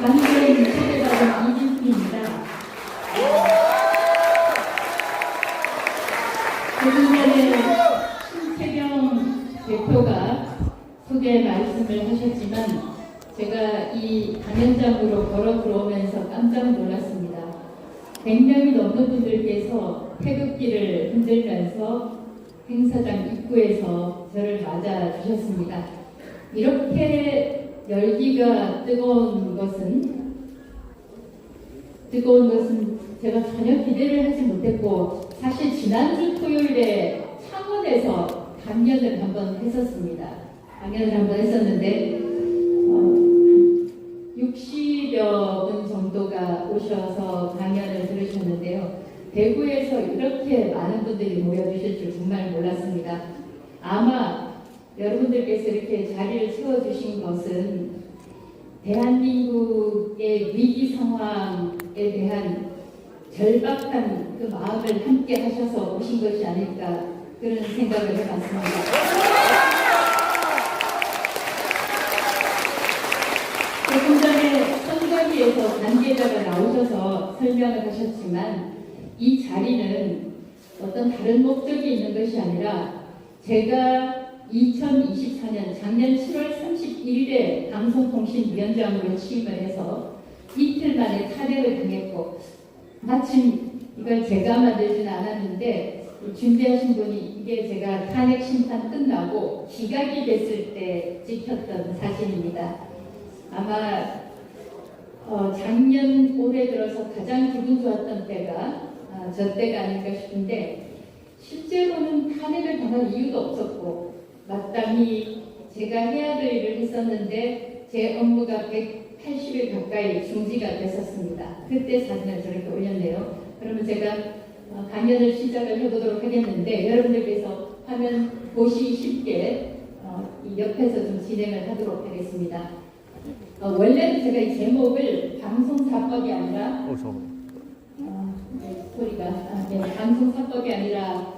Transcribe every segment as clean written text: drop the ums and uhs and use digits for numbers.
한국의 초대받은 이진수입니다. 조금 전에 신태경 대표가 소개 말씀을 하셨지만 제가 이 강연장으로 걸어 들어오면서 깜짝 놀랐습니다. 100명이 넘는 분들께서 태극기를 흔들면서 행사장 입구에서 저를 맞아 주셨습니다. 이렇게 열기가 뜨거운 것은 제가 전혀 기대를 하지 못했고, 사실 지난주 토요일에 창원에서 강연을 한번 했었습니다. 강연을 한번 했었는데 60여 분 정도가 오셔서 강연을 들으셨는데요. 대구에서 이렇게 많은 분들이 모여주실 줄 정말 몰랐습니다. 아마 여러분들께서 이렇게 자리를 채워주신 것은 대한민국의 위기 상황에 대한 절박한 그 마음을 함께 하셔서 오신 것이 아닐까, 그런 생각을 해봤습니다. 조금 전에 선거위에서 관계자가 나오셔서 설명을 하셨지만 이 자리는 어떤 다른 목적이 있는 것이 아니라 제가 2024년 작년 7월 31일에 방송통신위원장으로 취임을 해서 이틀 만에 탄핵을 당했고, 마침 이걸 제가 만들지는 않았는데 준비하신 분이 이게 제가 탄핵 심판 끝나고 기각이 됐을 때 찍혔던 사진입니다. 아마 작년 올해 들어서 가장 기분 좋았던 때가 저 때가 아닐까 싶은데, 실제로는 탄핵을 당할 이유도 없었고 마땅히 제가 해야 될 일을 했었는데 제 업무가 180일 가까이 중지가 됐었습니다. 그때 사진을 저렇게 올렸네요. 그러면 제가 강연을 시작을 해보도록 하겠는데, 여러분들께서 화면 보시기 쉽게 이 옆에서 좀 진행을 하도록 하겠습니다. 원래는 제가 이 제목을 방송사법이 아니라 방송사법이 아니라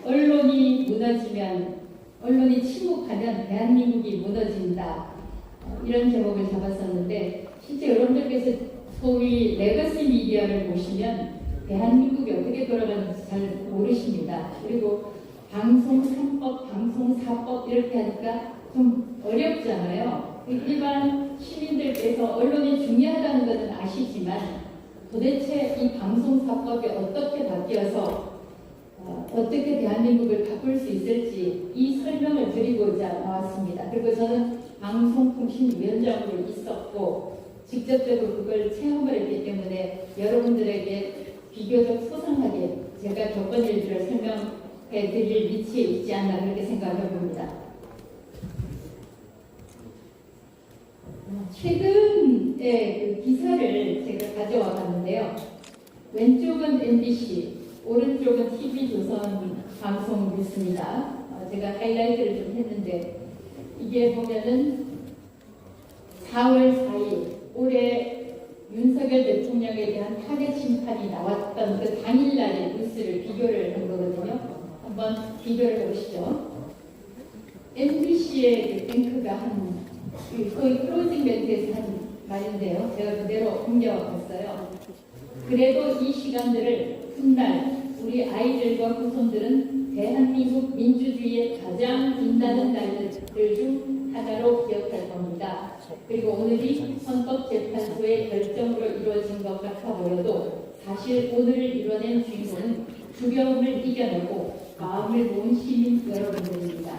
언론이 무너지면, 언론이 침묵하면 대한민국이 무너진다, 이런 제목을 잡았었는데, 실제 여러분들께서 소위 레거시 미디어를 보시면 대한민국이 어떻게 돌아가는지 잘 모르십니다. 그리고 방송 3법, 방송 4법 이렇게 하니까 좀 어렵잖아요. 일반 시민들께서 언론이 중요하다는 것은 아시지만 도대체 이 방송 4법이 어떻게 바뀌어서 어떻게 대한민국을 바꿀 수 있을지 이 설명을 드리고자 나왔습니다. 그리고 저는 방송통신위원장으로 있었고 직접적으로 그걸 체험을 했기 때문에 여러분들에게 비교적 소상하게 제가 겪은 일들을 설명해 드릴 위치에 있지 않나, 그렇게 생각해 봅니다. 최근에 그 기사를 제가 가져와 봤는데요. 왼쪽은 MBC, 오른쪽은 TV조선 방송 뉴스입니다. 제가 하이라이트를 좀 했는데, 이게 보면은 4월 4일 올해 윤석열 대통령에 대한 탄핵 심판이 나왔던 그 당일날의 뉴스를 비교를 한 거거든요. 한번 비교를 해보시죠. MBC의 그 앵커가 한 거의 클로징 멘트에서 한 말인데요. 제가 그대로 옮겨봤어요. 그래도 이 시간들을 훗날 우리 아이들과 후손들은 대한민국 민주주의의 가장 빛나는 날들 중 하나로 기억할 겁니다. 그리고 오늘이 헌법재판소의 결정으로 이루어진 것 같아 보여도 사실 오늘을 이뤄낸 주인공은 두려움을 이겨내고 마음을 모은 시민 여러분들입니다.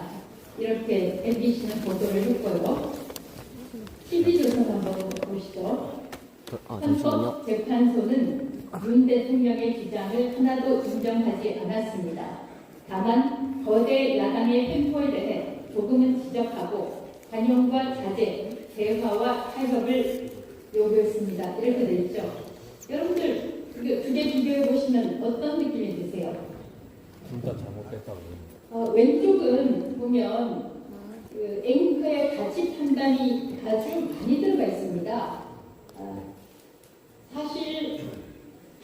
이렇게 MBC는 보도를 했고요. TV조선 한번 보시죠. 헌법재판소는 윤 대통령의 주장을 하나도 인정하지 않았습니다. 다만 거대 야당의 횡포에 대해 조금은 지적하고 관용과 자제, 대화와 타협을 요구했습니다. 이렇게 되어 있죠. 여러분들 두 개 비교해 보시면 어떤 느낌이 드세요? 진짜 잘못됐다고. 왼쪽은 보면 그 앵커의 가치 판단이 아주 많이 들어가 있습니다. 사실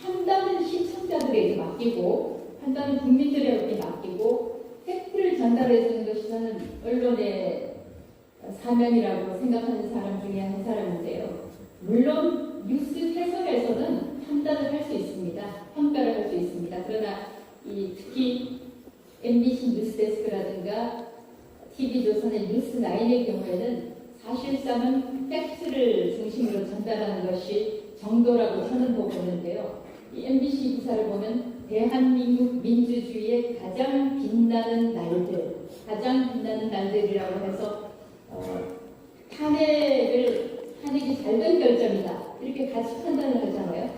판단은 시청자들에게 맡기고 판단은 국민들에게 맡기고 팩트를 전달해 주는 것이 저는 언론의 사명이라고 생각하는 사람 중에 한 사람인데요. 물론 TV조선의 뉴스9의 경우에는 사실상은 팩트를 중심으로 전달하는 것이 정도라고 저는 보는데요. 이 MBC 기사를 보면 대한민국 민주주의의 가장 빛나는 날들이라고 해서 탄핵이 잘 된 결정이다 이렇게 같이 판단을 하잖아요.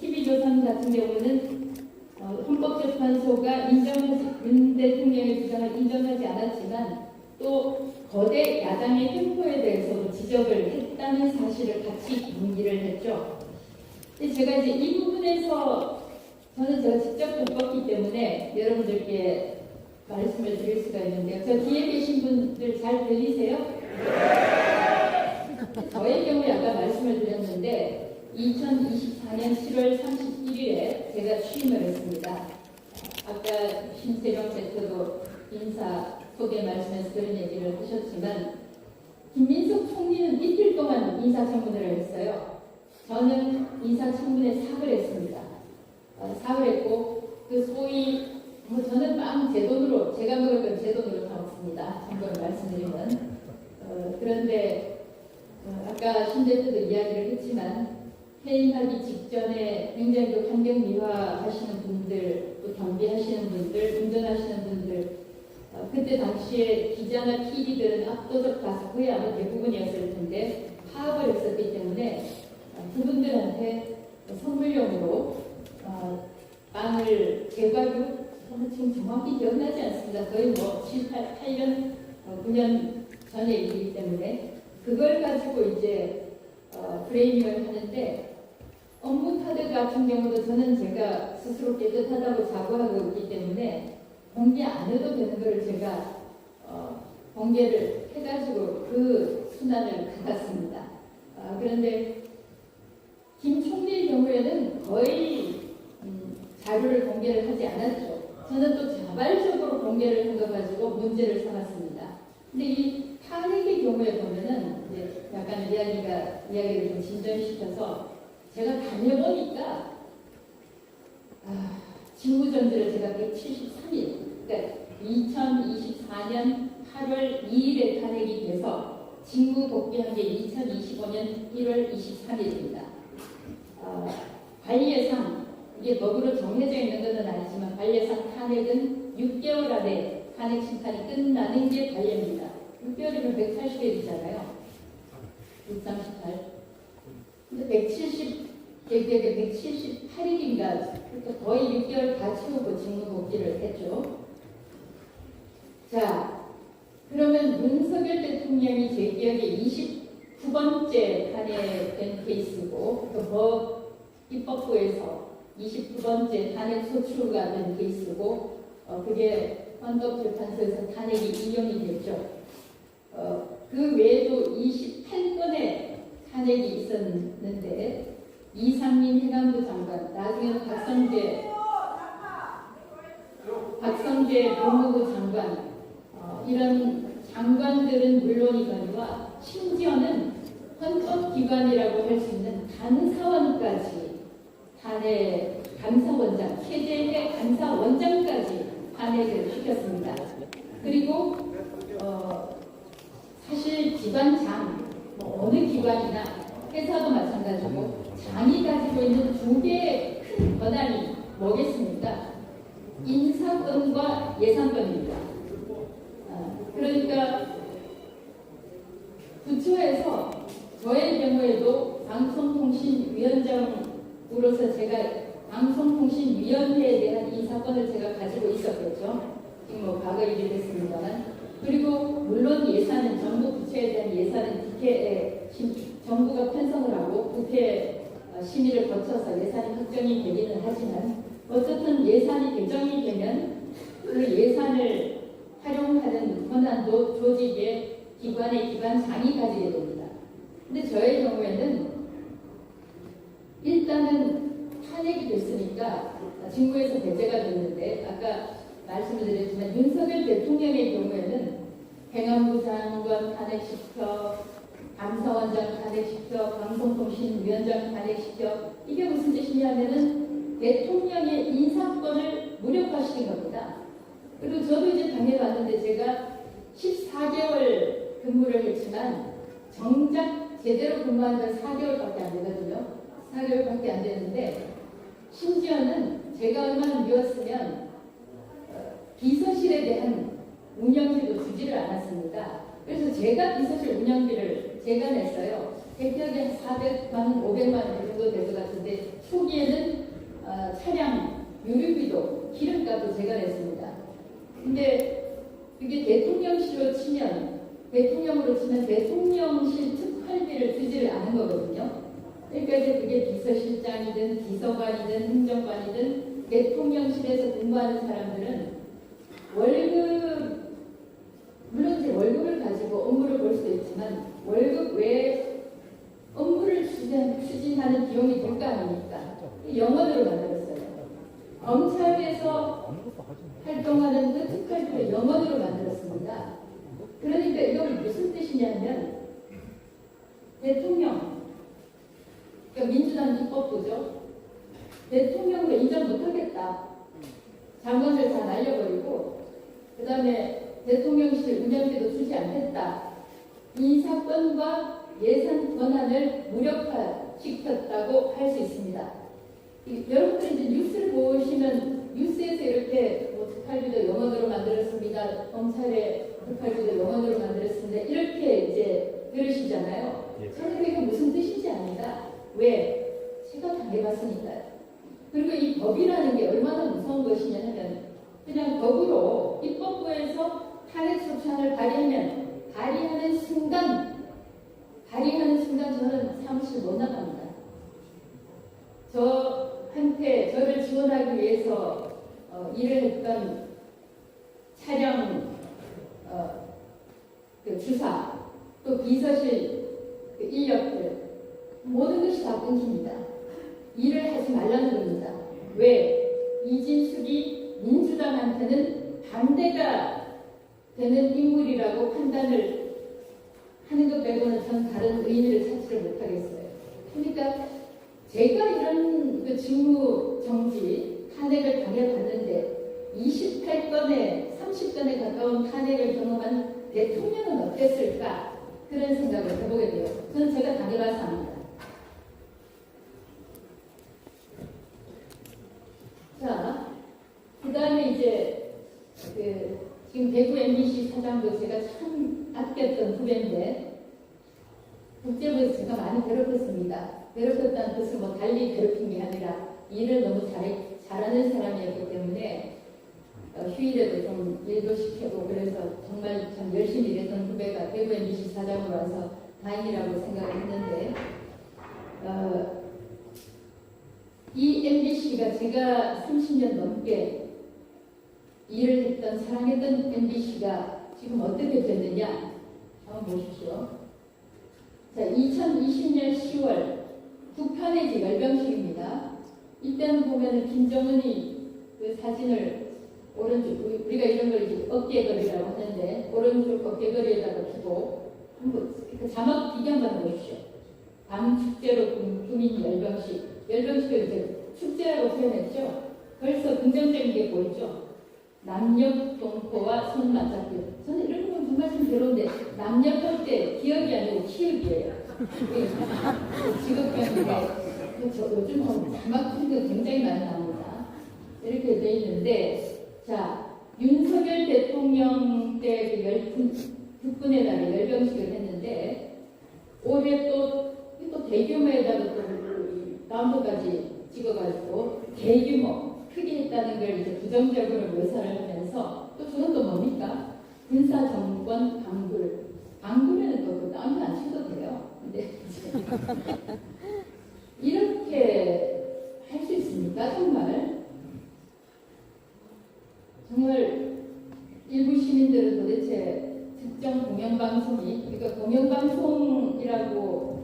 TV조선 같은 경우는 헌법재판소가 윤 대통령의 주장을 인정하지 않았지만 또 거대 야당의 횡포에 대해서도 지적을 했다는 사실을 같이 공개를 했죠. 근데 제가 이제 이 부분에서 저는 제가 직접 겪었기 때문에 여러분들께 말씀을 드릴 수가 있는데요. 저 뒤에 계신 분들 잘 들리세요? 저의 경우에 아까 말씀을 드렸는데 2024년 7월 31일에 제가 취임을 했습니다. 아까 신세령 대표도 인사 소개 말씀에서 그런 얘기를 하셨지만 김민석 총리는 이틀 동안 인사청문회를 했어요. 저는 인사청문회 사를 했습니다. 사을 했고 그 소위 저는 빵 제 돈으로 제가 먹을 건 제 돈으로 사 먹습니다. 참고로 말씀드리면 그런데 아까 신 대표도 이야기를 했지만 해임하기 직전에 굉장히 그 환경 미화하시는 분들, 또 경비하시는 분들, 운전하시는 분들, 그때 당시에 기자나 TV들은 압도적 다수의 아마 대부분이었을 텐데 파업을 했었기 때문에 그분들한테 선물용으로 빵을 제가요 지금 정확히 기억나지 않습니다. 거의 뭐 7, 8년, 9년 전의 일이기 때문에 그걸 가지고 이제 프레이밍을 하는데 업무 카드 같은 경우도 저는 제가 스스로 깨끗하다고 자부하고 있기 때문에 공개 안 해도 되는 거를 제가 공개를 해가지고 그 순환을 받았습니다. 그런데 김 총리의 경우에는 거의 자료를 공개를 하지 않았죠. 저는 또 자발적으로 공개를 한 거 가지고 문제를 삼았습니다. 근데 이 탄핵의 경우에 보면은 이제 약간 이야기를 좀 진전시켜서 제가 다녀보니까 직무전지를 제가 173일, 그러니까 2024년 8월 2일에 탄핵이 돼서 직무 복귀한 게 2025년 1월 23일입니다. 관례상 이게 법으로 정해져 있는 것은 아니지만 관례상 탄핵은 6개월 안에 탄핵 심판이 끝나는 게 관례입니다. 6개월이면 180일이잖아요. 638. 근데 178일인가 거의 6개월 다 채우고 직무 복귀를 했죠. 자, 그러면 윤석열 대통령이 제 기억에 29번째 탄핵된 케이스고 법 입법부에서 29번째 탄핵 소추가 된 케이스고 그게 헌법재판소에서 탄핵이 인용이 됐죠. 그 외에도 28건의 탄핵이 있었는데 이상민 행안부 장관, 나중에는 박성재 법무부 장관 이런 장관들은 물론이거니와 심지어는 헌법기관이라고 할 수 있는 감사원까지 탄핵, 감사원장, 최재해 감사원장까지 탄핵을 시켰습니다. 그리고 사실 기관장, 어느 기관이나 회사도 마찬가지고 장이 가지고 있는 두 개의 큰 권한이 뭐겠습니까? 인사권과 예산권입니다. 그러니까 부처에서 저의 경우에도 방송통신위원장으로서 제가 방송통신위원회에 대한 인사권을 제가 가지고 있었겠죠. 지금 뭐 과거 일이 됐습니다만. 그리고 물론 예산은 정부 부처에 대한 예산은 국회에 정부가 편성을 하고 국회 심의를 거쳐서 예산이 확정이 되기는 하지만 어쨌든 예산이 개정이 되면 그 예산을 활용하는 권한도 조직의 기관의 기관장이 가지게 됩니다. 근데 저의 경우에는 일단은 탄핵이 됐으니까 직무에서 배제가 됐는데 아까 말씀을 드렸지만 윤석열 대통령의 경우에는 행안부 장관 탄핵시켜, 감사원장 탄핵시켜, 방송통신위원장 탄핵시켜 이게 무슨 뜻이냐면은 대통령의 인사권을 무력화시킨 겁니다. 그리고 저도 이제 당해봤는데 제가 14개월 근무를 했지만 정작 제대로 근무한 건 4개월밖에 안 되거든요. 4개월밖에 안 되는데 심지어는 제가 얼마나 미웠으면 비서실에 대한 운영비도 주지를 않았습니다. 그래서 제가 비서실 운영비를 제가 냈어요. 대략 400만 원, 500만 원 정도 될 것 같은데 초기에는 차량 유류비도 기름값도 제가 냈습니다. 근데 그게 대통령으로 치면 대통령실 특활비를 주지를 않은 거거든요. 그러니까 이제 그게 비서실장이든 비서관이든 행정관이든 대통령실에서 근무하는 사람들은 월급, 물론 이제 월급을 가지고 업무를 볼 수도 있지만 월급 외에 업무를 추진하는 비용이 들 거 아닙니까? 영원으로 만들었어요. 검찰에서 활동하는 그 특활비를 영원으로 만들었습니다. 그러니까 이건 무슨 뜻이냐면 대통령, 그러니까 민주당 입법부죠. 대통령으로 인정 못하겠다. 장관을 다 날려버리고 그 다음에 대통령실 운영비도 주지 않겠다. 인사권과 예산 권한을 무력화시켰다고 할 수 있습니다. 여러분들이 이제 뉴스를 보시면 뉴스에서 이렇게 뭐 특활비도 영원으로 만들었습니다. 검찰의 특활비도 영원으로 만들었습니다. 이렇게 이제 들으시잖아요. 저는 이게 무슨 뜻인지 압니다. 왜? 제가 당해봤으니까요. 그리고 이 법이라는 게 얼마나 무서운 것이냐 하면 그냥 법으로 입법부에서 탄핵소추안을 발의하는 순간 저는 사무실 못 나갑니다. 저를 지원하기 위해서 일을 했던 차량 그 주사 또 비서실 그 인력들 모든 것이 다 끊깁니다. 일을 하지 말라는 겁니다. 왜? 이진숙이 민주당한테는 반대가 되는 인물이라고 판단을 하는 것 빼고는 전 다른 의미를 찾지를 못하겠어요. 그러니까 제가 이런 그 직무 정지 탄핵을 당해봤는데 28건에 30건에 가까운 탄핵을 경험한 대통령은 어땠을까? 그런 생각을 해보게 돼요. 저는 제가 당해봐서 합니다. 자, 그 다음에 이제 지금 대구 MBC 사장도 제가 참 아꼈던 후배인데 국제부에서 제가 많이 괴롭혔습니다. 괴롭혔다는 뜻은 뭐 달리 괴롭힌 게 아니라 일을 너무 잘하는 사람이었기 때문에 휴일에도 좀 일도 시키고 그래서 정말 참 열심히 일했던 후배가 대구 MBC 사장으로 와서 다행이라고 생각을 했는데 이 MBC가 제가 30년 넘게 일을 했던 사랑했던 MBC가 지금 어떻게 됐느냐 한번 보십시오. 자, 2020년 10월 북한의 이제 열병식입니다. 이때는 보면은 김정은이 그 사진을 오른쪽 우리가 이런 걸 이제 어깨거리라고 하는데 오른쪽 어깨거리에다가 두고 한번 그 자막 비교 한번 해보십시오. 밤축제로 꾸민 열병식을 이제 축제라고 표현했죠. 벌써 긍정적인 게 보이죠. 남녀 동포와 손 맞잡기. 저는 이런 건 정말 좀 괴로운데 남녀 할 때 기억이 아니고 키읔이에요. 직업병인데 요즘 자막 프린트 굉장히 많이 나옵니다. 이렇게 돼 있는데 자 윤석열 대통령 때 국군의 날에 열병식을 했는데 올해 또 대규모에다가 또 다운로드까지 찍어가지고 대규모 크게 했다는 걸 이제 부정적으로 묘사를 하면서 또 저건 또 뭡니까? 군사정권 방불에는 또 다운도 안 쳐도 돼요. 근데 이렇게 할 수 있습니까? 정말 일부 시민들은 도대체 특정 공영방송이 그러니까 공영방송이라고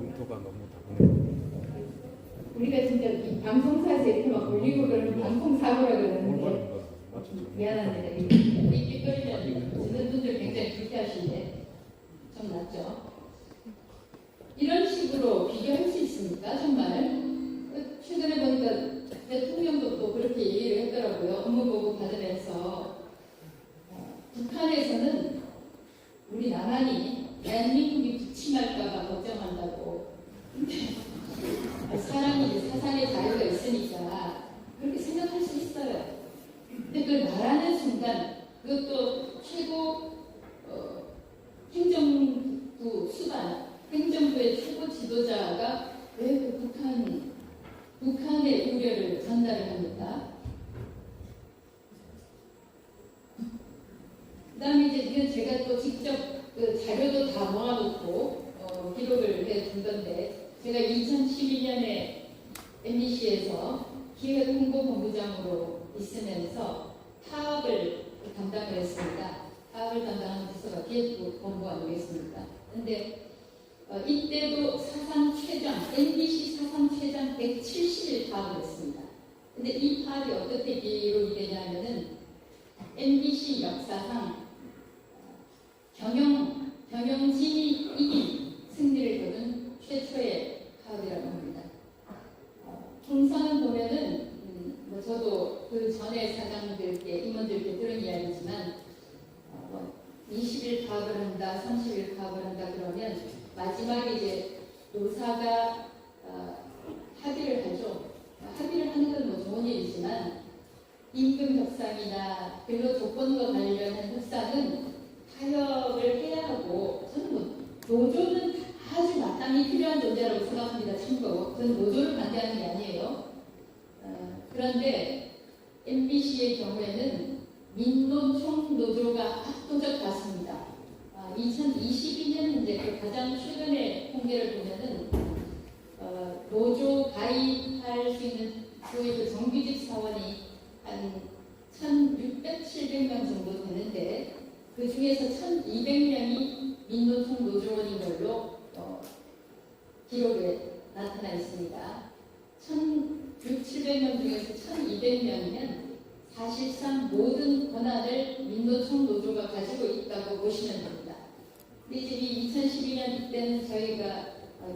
우리가 진짜 이 방송사에서 이렇게 막 올리고 그러는 방송사고라 그러는데 미안한데 이 삐거리면 듣는 분들 굉장히 불쾌하신데 좀 낫죠. 이런 식으로 비교할 수 있습니까? 정말 최근에 보니까 대통령도 또 그렇게 얘기를 했더라고요. 업무 보고 받으면서 북한에서는 가만히 대한민국이 부침할까봐 걱정한다고. 근데 사람이 사상의 자유가 있으니까 그렇게 생각할 수 있어요. 근데 그걸 말하는 순간 그것도 최고 행정부 수반, 행정부의 최고 지도자가 왜 그 북한의 우려를 전달을 합니까? 그 다음에 이제 이건 제가 또 직접 그 자료도 다 모아놓고 기록을 해둔 건데, 제가 2012년에 MBC에서 기획홍보본부장으로 있으면서 파업을 담당을 했습니다. 파업을 담당하는 부서가 기획본부 아니겠습니까? 근데 이때도 사상 최장, MBC 사상 최장 170일 파업을 했습니다. 근데 이 파업이 어떻게 기록이 되냐면은 MBC 역사상 경영진이 이긴 승리를 거둔 최초의 파업이라고 합니다. 통상은 보면은 뭐 저도 그 전에 사장들께 임원들께 들은 이야기지만 20일 파업을 한다, 30일 파업을 한다 그러면 마지막에 이제 노사가 합의를 하죠. 합의를 하는 건 뭐 좋은 일이지만 임금 협상이나 근로 조건과 관련한 협상은 타협을 해야 하고, 저는 뭐 노조는 아주 마땅히 필요한 존재라고 생각합니다. 참고로 저는 노조를 반대하는 게 아니에요. 그런데 MBC의 경우에는 민노총 노조가 압도적 같습니다. 2022년 이제 그 가장 최근의 통계를 보면은 노조 가입할 수 있는 소위 그 정규직 사원이 한 1,600, 700명 정도 되는데 그 중에서 1,200명이 민노총 노조원인 걸로 기록에 나타나 있습니다. 1,600, 700명 중에서 1,200명이면 사실상 모든 권한을 민노총 노조가 가지고 있다고 보시면 됩니다. 근데 이제 이 2012년 이때는 저희가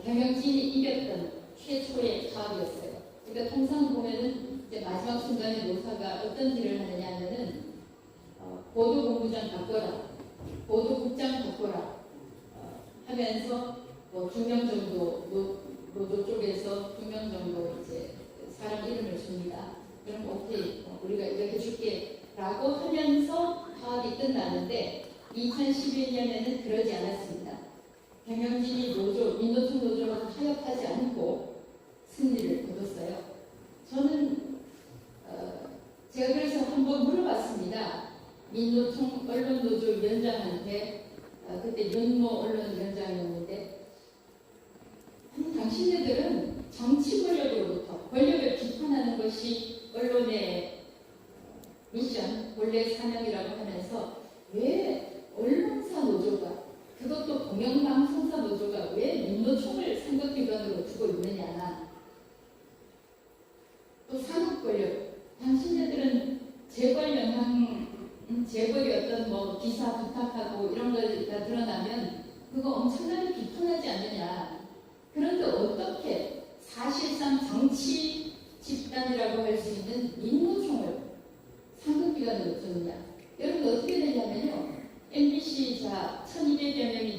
경영진이 이겼던 최초의 파업이었어요. 그러니까 통상 보면은 이제 마지막 순간에 노사가 어떤 일을 하느냐 하면은 보도본부장 바꿔라, 보도국장 바꿔라 하면서 뭐 2명 정도 노조 쪽에서 2명 정도 이제 사람 이름을 줍니다. 그럼 오케이, 우리가 이렇게 줄게 라고 하면서 파업이 끝나는데 2011년에는 그러지 않았습니다. 경영진이 민노총 노조와 타협하지 않고 승리를 거뒀어요. 저는 제가 그래서 한번 물어봤습니다. 민노총 언론노조 위원장한테, 그때 윤모 언론위원장이었는데, 당신네들은 정치 권력으로부터 권력을 비판하는 것이 언론의 미션, 본래 사명이라고 하면서 왜 언론사 노조가, 그것도 공영방송사 노조가 왜 민노총을 상급기관으로 두고 있느냐. 또 산업 권력, 당신네들은 재벌 영향, 재벌이 어떤 뭐 기사 부탁하고 이런 거가 드러나면 그거 엄청나게 비판하지 않느냐. 그런데 어떻게 사실상 정치 집단이라고 할 수 있는 민노총을 상급기관으로 두느냐. 여러분 어떻게 되냐면요. MBC 1200여 명이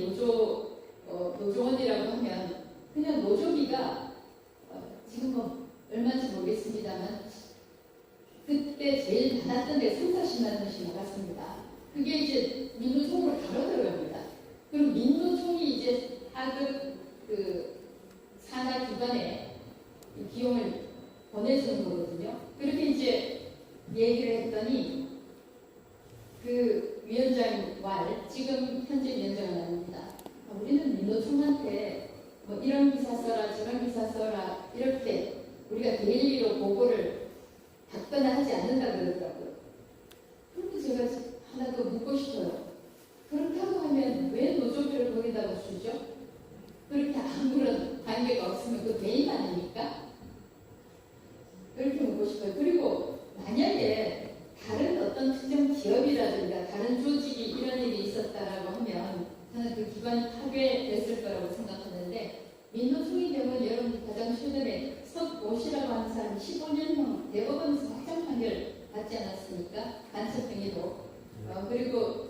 노조원이라고 하면 그냥 노조비가 지금 뭐 얼마인지 모르겠습니다만 그때 제일 많았던 데 3, 40만 원씩 나갔습니다. 그게 이제 민노총으로 바로 들어갑니다. 그럼 민노총이 이제 하급 산하 기관에 비용을 보내주는 거거든요. 그렇게 이제 얘기를 했더니 그 위원장 지금 현재 위원장은 아닙니다. 우리는 민노총한테 뭐 이런 기사 써라 저런 기사 써라 이렇게 우리가 데일리로 보고를 받거나 하지 않는다 그러더라고요. 그런데 제가 하나 더 묻고 싶어요. 그렇다고 하면 왜 노조비를 거기다가 주죠? 그렇게 아무런 관계가 없으면 그 개인 아닙니까? 그렇게 묻고 싶어요. 그리고 만약에 다른 어떤 특정 기업이라든가 다른 조직이 이런 일이 있었다라고 하면 저는 그 기관이 파괴됐을 거라고 생각하는데, 민노총의 경우는 여러분 가장 최근에 석오시라고 하는 사람이 15년형 대법원에서 확정 판결 받지 않았습니까? 간첩행위로. 그리고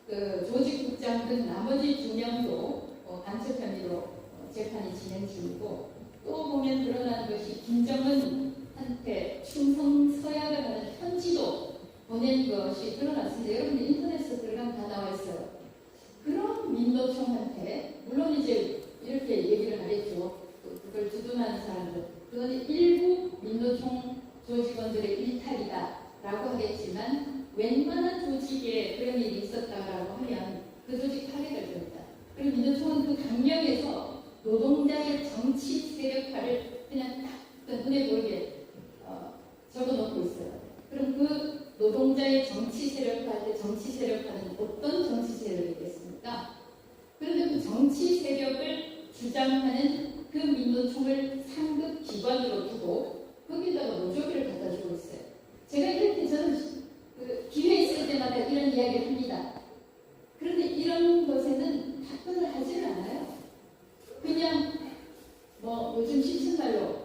그 조직국장 등 나머지 2명도 간첩 혐의로 재판이 진행 중이고, 또 보면 드러나는 것이 김정은한테 충성서약을 하는 편지도 보낸 것이 드러났습니다. 여러분들 인터넷에 들어가면 다 나와 있어요. 그런 민노총한테, 물론 이제 이렇게 얘기를 하겠죠. 그걸 주둔하는 사람들, 그거는 일부 민노총 조직원들의 일탈이다라고 하겠지만, 웬만한 조직에 그런 일이 있었다라고 하면 그 조직 파괴될 겁니다. 그리고 민노총은 그 강령에서 노동자의 정치 세력화를 그냥 딱 눈에 보이게 적어놓고 있어요. 그럼 그 노동자의 정치 세력화할 때 정치 세력화는 어떤 정치 세력이겠습니까? 그런데 그 정치 세력을 주장하는 그 민노총을 상급 기관으로 두고 거기다가 노조비를 갖다 주고 있어요. 제가 이렇게 저는 그 기회 있을 때마다 이런 이야기를 합니다. 그런데 이런 것에는 답변을 하지는 않아요. 그냥 뭐 요즘 시친말로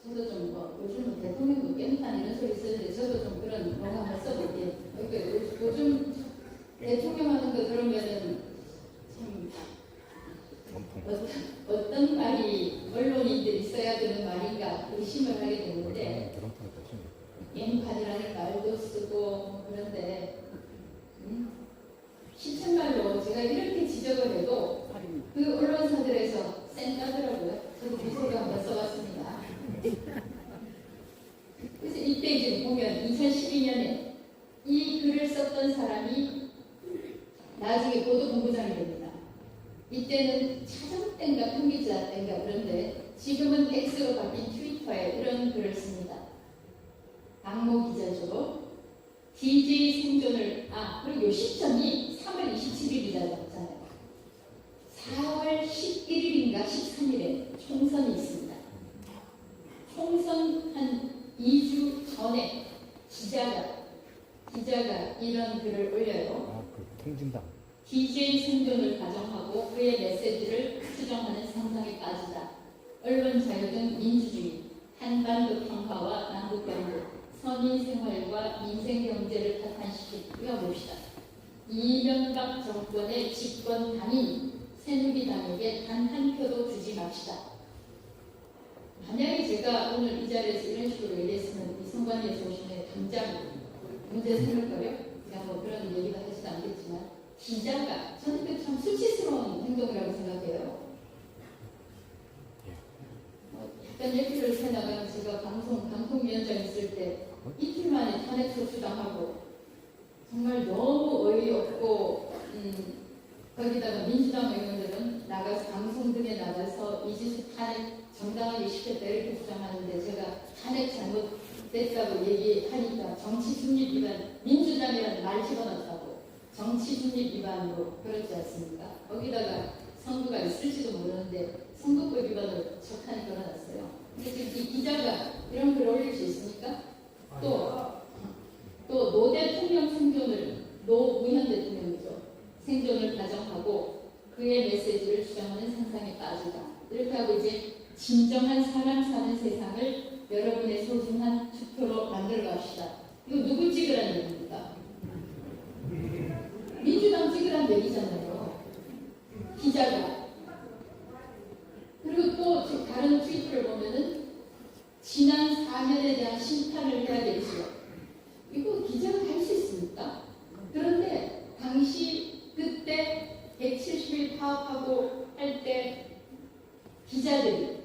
저도 좀 요즘은 대통령도 깽판 이런 소리 쓰는데 저도 좀 그런 용어 한번 써볼게요. 그러니까 요즘 대통령 하는 거 들으면은 참 어떤 말이 언론인들이 써야 되는 말인가 의심을 하게 되는데, 깽판이라는 말도 쓰고 그런데 시친말로 제가 이렇게 지적을 해도 그 언론사들에서 쌩까더라고요. 저도 비슷하게 한번 써봤습니다. 그래서 이때 이제 보면 2012년에 이 글을 썼던 사람이 나중에 보도본부장이 됩니다. 이때는 차정 땐가 편기자 땐가, 그런데 지금은 X로 바뀐 트위터에 이런 글을 씁니다. 박모 기자죠. DJ 생존을, 그리고 요 시점이 3월 27일이잖아요. 4월 11일인가 13일에 총선이 있습니다. 총선 한 2주 전에 기자가 이런 글을 올려요. 그 통진당. DJ 생존을 가정하고 그의 메시지를 수정하는 상상에 빠지다. 언론 자유 등 민주주의, 한반도 평화와 남북 병국, 서민 생활과 민생 경제를 타탄시키며 봅시다. 이명박 정권의 집권 당인 새누리당에게 단 한 표도 주지 맙시다. 만약에 제가 오늘 이 자리에서 이런 식으로 얘기했으면 이 선관위에서 오시면 당장 문제 생길 거예요. 그냥 뭐 그런 얘기가 하지도 않겠지만, 기자가 저는 그 참 수치스러운 행동이라고 생각해요. 약간 얘기를 해나가면 제가 방송위원장 있을 때 이틀 만에 탄핵 소추당하고 정말 너무 어이없고, 거기다가 민주당 의원들은 나가서 방송 등에 나가서 이지수 탄핵 정당하게 시켰다 이렇게 주장하는데, 제가 탄핵 잘못됐다고 얘기하니까 정치 중립 위반, 민주당이라는 말 집어넣었다고 정치 중립 위반으로 그렇지 않습니까? 거기다가 선거가 있을지도 모르는데 선거법 위반으로 척하니 걸어놨어요. 근데 지금 이 기자가 이런 글을 올릴 수 있습니까? 또 노 대통령 생존을, 노무현 대통령이죠. 생존을 가정하고 그의 메시지를 주장하는 상상에 빠지다. 이렇게 하고 이제 진정한 사람 사는 세상을 여러분의 소중한 투표로 만들어 갑시다. 이거 누구 찍으라는 얘기입니까? 민주당 찍으라는 얘기잖아요. 기자가. 그리고 또 다른 트위터를 보면은 지난 4년에 대한 심판을 해야 되지요. 이거 기자가 할 수 있습니까? 그런데 당시 그때 170일 파업하고 할 때 기자들이,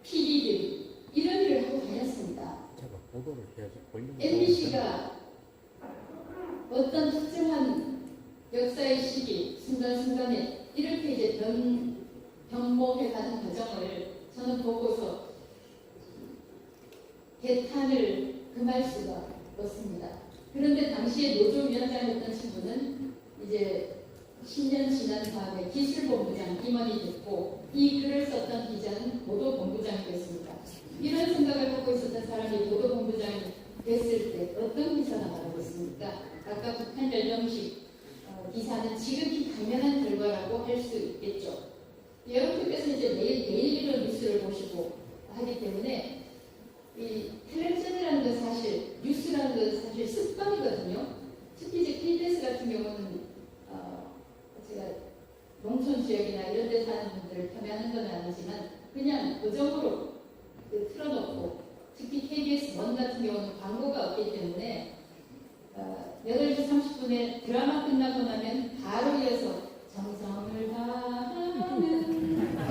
PD들이 이런 일을 하고 다녔습니다. 제가 보도를 해야죠. MBC가 어떤 특정한 역사의 시기, 순간순간에 이렇게 이제 변모해 가는 과정을 저는 보고서 개탄을 금할 수가 없습니다. 그런데 당시에 노조위원장이었던 친구는 이제 10년 지난 다음에 기술본부장 임원이 됐고, 이 글을 썼던 기자는 보도본부장이 됐습니다. 이런 생각을 하고 있었던 사람이 보도본부장이 됐을 때 어떤 기사가 나오겠습니까? 아까 북한 열병식 기사는 지극히 당연한 결과라고 할 수 있겠죠. 여러분께서 이제 매일 이런 뉴스를 보시고 하기 때문에 이 텔레비전이라는 건 사실, 뉴스라는 건 사실 습관이거든요. 특히 이제 KBS 같은 경우는 무턱적으로 틀어놓고, 특히 KBS 원 같은 경우는 광고가 없기 때문에 8시 30분에 드라마 끝나고 나면 바로 이어서 정성을 다하는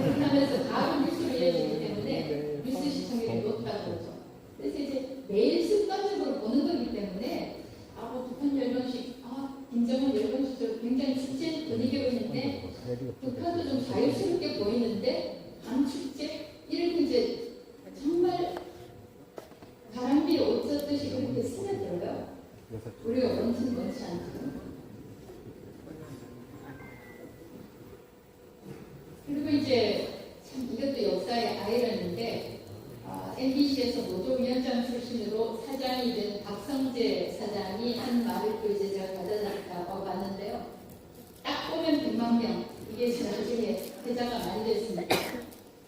이렇게 하면서 바로 뉴스를 이어지기 때문에 뉴스 시청률이 높다고 그러죠. 그래서 이제 매일 습관적으로 보는 거기 때문에 북한 열병식, 김정은 열병식도 굉장히 축제 분위기가 있는데 북한도 좀 자유스럽게 보이는데 방축제 이렇게 이제 정말 가랑비에 옷 젖듯이 그렇게 스며들어요. 우리가 원치 않죠. 그리고 이제 참 이것도 역사의 아이러니인데 MBC에서 노조위원장 출신으로 사장이 된 박성재 사장이 한 말을 또 이제 제가 받아들였다고 봤는데요. 딱 보면 100만 명, 이게 나중에 회자가 많이 됐습니다.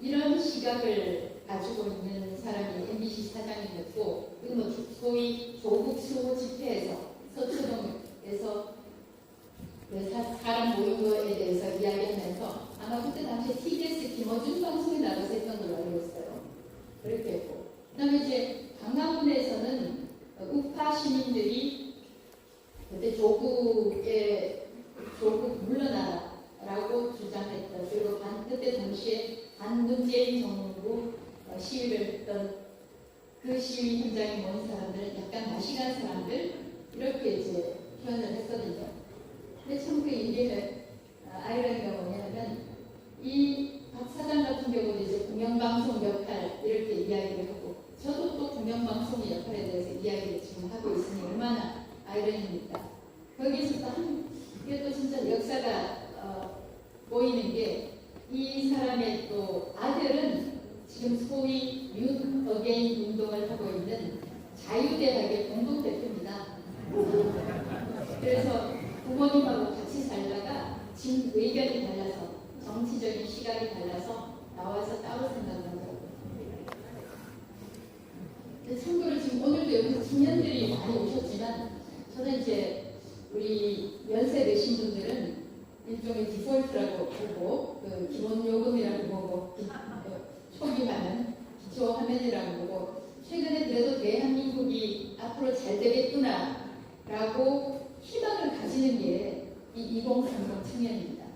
이런 시각을 가지고 있는 사람이 MBC 사장이 됐고, 그리고 뭐 소위 조국 수호 집회에서 서초동에서 사람 모인 거에 대해서 이야기하면서 아마 그때 당시에 TBS 김어준 방송에 나가서 했던 걸로 알고 있어요. 그렇게 했고, 그 다음에 이제 강화문에서는 우파 시민들이 그때 조국 물러나라고 주장했던, 그리고 그때 당시에 반문재인 정부 시위를 했던 그 시위 현장에 모인 사람들, 약간 마시간 사람들 이렇게 이제 표현을 했거든요. 근데 참 그 일에 아이러니가 뭐냐면 이 박 사장 같은 경우도 이제 공영방송 역할 이렇게 이야기를 하고, 저도 또 공영방송의 역할에 대해서 이야기를 지금 하고 있으니 얼마나 아이러니입니까? 거기서 이게 또 진짜 역사가 보이는 게, 이 사람의 또 아들은 지금 소위 뉴 어게인 운동을 하고 있는 자유대학의 공동대표입니다. 그래서 부모님하고 같이 살다가 지금 의견이 달라서, 정치적인 시각이 달라서 나와서 따로 생각한다고. 참고로 지금 오늘도 여기 청년들이 많이 오셨지만, 저는 이제 우리 연세 되신 분들은 일종의 디폴트라고 보고, 그 기본 요금이라고 보고, 초기화는 기초 화면이라고 보고, 최근에 그래도 대한민국이 앞으로 잘 되겠구나라고 희망을 가지는 게 이 2030 청년입니다.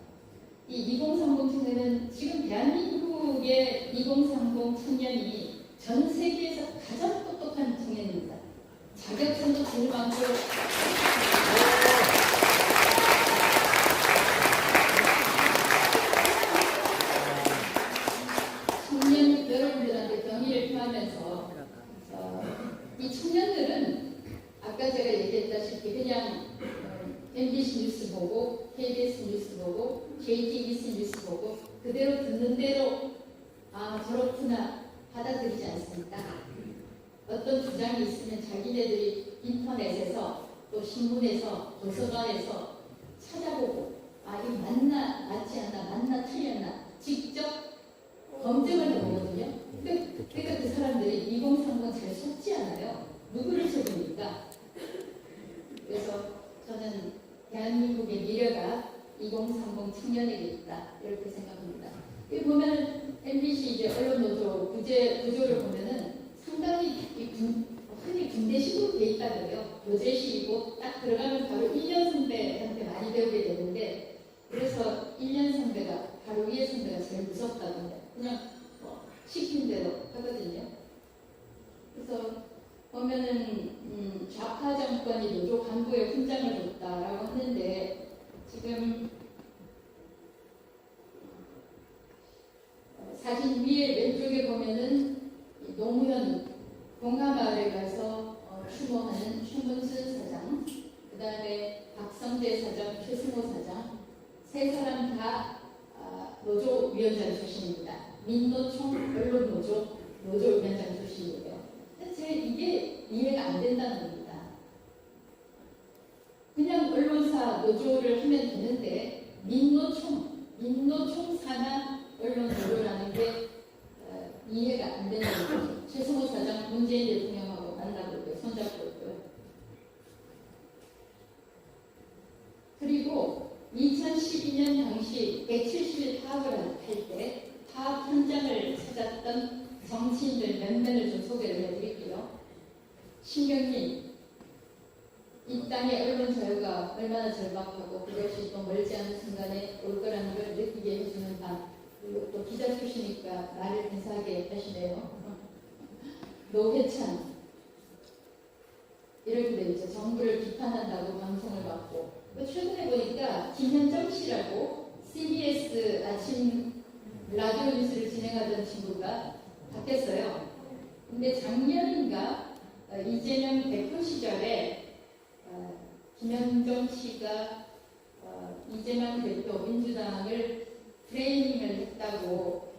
이 2030 청년은 지금 대한민국의 2030 청년이 전 세계에서 가장 똑똑한 청년입니다. 자격증도 제일 많고, 청년 여러분들한테 경의를 표하면서 이 청년들은 아까 제가 얘기했다시피 그냥 MBC 뉴스 보고, KBS 뉴스 보고, JTBC 뉴스 보고 그대로 듣는 대로 저렇구나 받아들이지 않습니다. 어떤 주장이 있으면 자기네들이 인터넷에서 또 신문에서 도서관에서 찾아보고 이게 맞나 맞지 않나, 맞나 틀렸나 직접 검증을 해보거든요. 그러니까 그 사람들이 2030 잘 속지 않아요. 누구를 속입니까? 그래서 저는 대한민국의 미래가 2030 청년에게 있다, 이렇게 생각합니다. 여기 보면 MBC 이제 언론노조 구조를 보면은 상당히 흔히 군대식으로 돼 있다고요. 교재식이고 딱 들어가면 바로 1년 선배한테 많이 배우게 되는데, 그래서 1년 선배가 바로 위에 선배가 제일 무섭다던데 그냥 시킨 대로 하거든요. 그래서 보면은 좌파 정권이 노조 간부에 훈장을 줬다라고 하는데, 지금 사진 위에 왼쪽에 보면은 노무현 봉하마을에 가서 추모하는 최문순 사장, 그 다음에 박성재 사장, 최승호 사장, 세 사람 다 노조 위원장 출신입니다. 민노총 언론노조 위원장 출신이에요. 이게 이해가 안 된다는 겁니다. 그냥 언론사 노조를 하면 되는데 민노총 산하 언론 노조라는 게 이해가 안 된다는 거죠. 최승호 사장 문재인 대통령하고 만나고 있고요. 손잡고 있고요. 그리고 2012년 당시 170일 파업을 할 때 파업 현장을 찾았던 정치인들 몇몇을 좀 소개를 해드릴게요. 신경님, 이 땅의 언론 자유가 얼마나 절박하고 그것이 또 멀지 않은 순간에 올 거라는 걸 느끼게 해주는 반, 그리고 또 기자 출신이니까 말을 근사하게 하시네요. 노회찬, 이렇게 되어 있죠. 정부를 비판한다고 방송을 받고, 최근에 보니까 김현정 씨라고 CBS 아침 라디오 뉴스를 진행하던 친구가 바뀌었어요. 근데 작년인가 이재명 대표 시절에 김현정 씨가 이재명 대표 민주당을 프레이밍을 했다고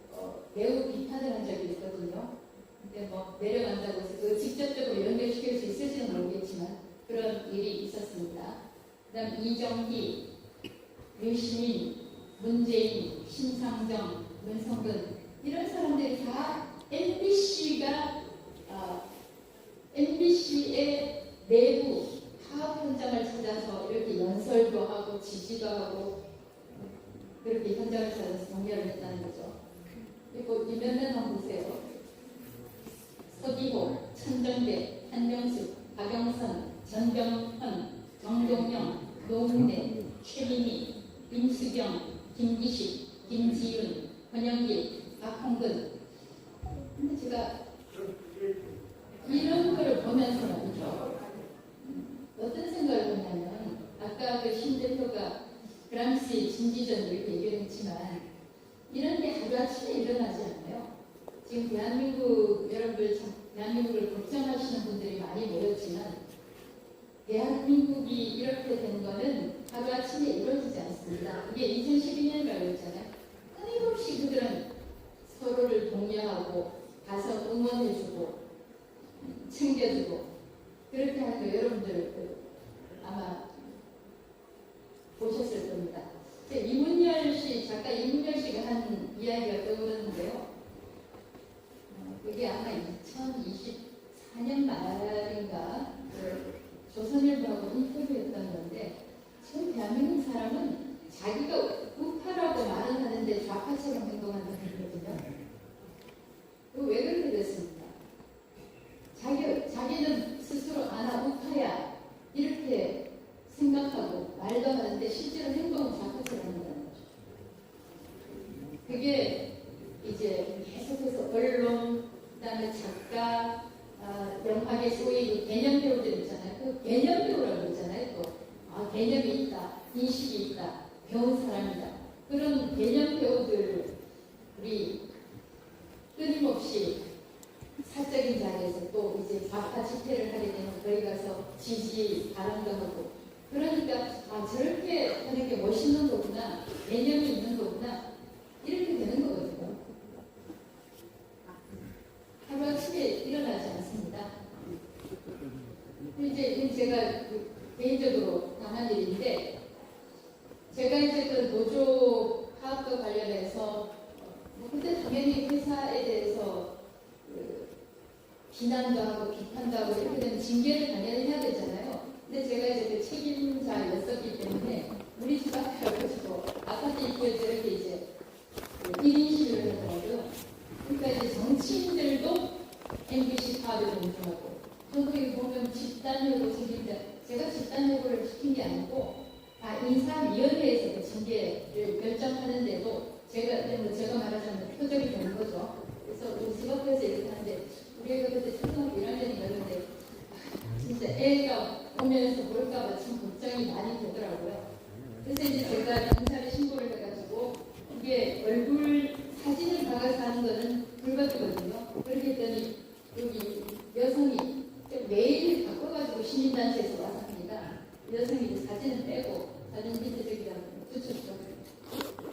매우 비판을 한 적이 있거든요. 근데 뭐 내려간다고 해서 그 직접적으로 연결시킬 수 있을지는 모르겠지만 그런 일이 있었습니다. 그다음 이정희, 유시민, 문재인, 신상정, 문성근 이런 사람들이 다 MBC의 내부 파업 현장을 찾아서 이렇게 연설도 하고 지지도 하고 그렇게 현장을 찾아서 독려를 했다는 거죠. 그리고 이 몇몇 한번 보세요. 서기호, 천정배, 한명숙, 박영선, 전병헌, 정동영, 노웅래, 최민희, 임수경, 김기식, 김지윤, 권영길, 박홍근. 근데 제가 이런 거를 보면서 말이죠. 어떤 생각을 했냐면 아까 그 신 대표가 그람시 진지전 이렇게 얘기했지만 이런 게 하루아침에 일어나지 않아요. 지금 대한민국 여러분들 대한민국을 걱정하시는 분들이 많이 모였지만 대한민국이 이렇게 된 거는 하루아침에 이루어지지 않습니다. 이게 2012년이라고 했잖아요. 끊임없이 그들은 서로를 독려하고 가서 응원해주고 챙겨주고 그렇게 하는 거 여러분들 아마 보셨을 겁니다. 작가 이문열 씨가 한 이야기가 떠오르는데요. 그게 아마 2024년 말인가 조선일보하고 인터뷰했던 건데 전 대한민국 사람은 자기가 우파라고 말은 하는데 좌파처럼 행동한다는 거거든요. 왜 그렇게 됐습니까? 자기는 스스로 나 우파야 이렇게 생각하고 말도 하는데 실제로 행동은 좌파처럼 한다는 거죠. 그게 이제 계속해서 언론, 그다음에 작가, 영화계 소위 그 개념 배우들 있잖아요. 그 개념 배우라고 있잖아요. 또 개념이 있다, 인식이 있다, 배운 사람이다. 그런 개념 배우들이 끊임없이 사적인 자리에서 또 이제 좌파 집회를 하게 되면 거기 가서 지지 발언도 하고 그러니까 저렇게 하는 게 멋있는 거구나, 개념이 있는 거구나 이렇게 되는 거거든요. 하루아침에 일어나지 않습니다. 이제 제가 개인적으로 당한 일인데 제가 이제 그 노조 파업과 관련해서 그때 당연히 회사에 대해서 비난도 하고 비판도 하고 이렇게 되면 징계를 당연히 해야 되잖아요. 근데 제가 이제 그 책임자였었기 때문에 우리 집 앞에 가지고 아파트 입구에 저렇게 이제 1인 시위를 하더라고요. 그러니까 이제 정치인들도 MBC 파업을 공조하고 저도 이거 보면 집단회고 책임자 제가 집단회고를 시킨 게 아니고 인사위원회에서 그 징계를 결정하는데도 제가 말하자면 표적이 되는 거죠. 그래서 우리 집 앞에서 이렇게 하는데 우리 애가 그때 초등학교 1학년인가 그런데 진짜 애가 오면서 볼까봐 참 걱정이 많이 되더라고요. 그래서 이제 제가 경찰에 신고를 해가지고 이게 얼굴 사진을 박아서 하는 거는 불법이거든요. 그렇게 했더니 여기 여성이 매일 바꿔가지고 시민단체에서 와서 합니다. 여성이 이제 사진을 빼고 사진 밑에 저기다 붙였죠.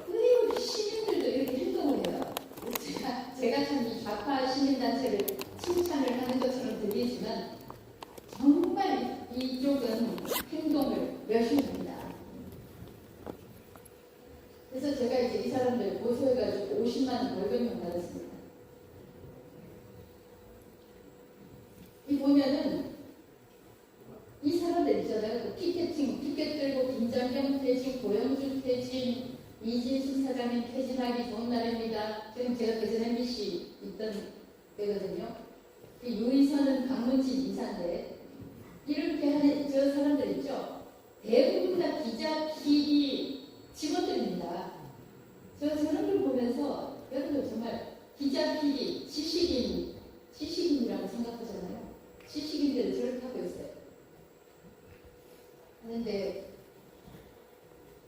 그리고 시민들도 이렇게 행동을 해요. 제가 참 이 좌파 시민단체를 칭찬을 하는 것처럼 들리지만 정말 이쪽은 행동을 열심히 합니다. 그래서 제가 이제 이 사람들 고소해가지고 50만 원 월급만 받았습니다. 이 보면은 이 사람들 있잖아요. 피켓 들고 김장겸 퇴진, 고영준 퇴진, 이진수 사장님 퇴진하기 좋은 날입니다. 지금 제가 대전 MBC 있던 되거든요. 그 유의선은 박문진 이사인데 이렇게 하는 저 사람들 있죠. 대부분 다 기자, PD 직원들입니다. 저런 걸 보면서 여러분 정말 기자, PD, 지식인이라고 생각하잖아요. 지식인들은 저렇게 하고 있어요. 하는데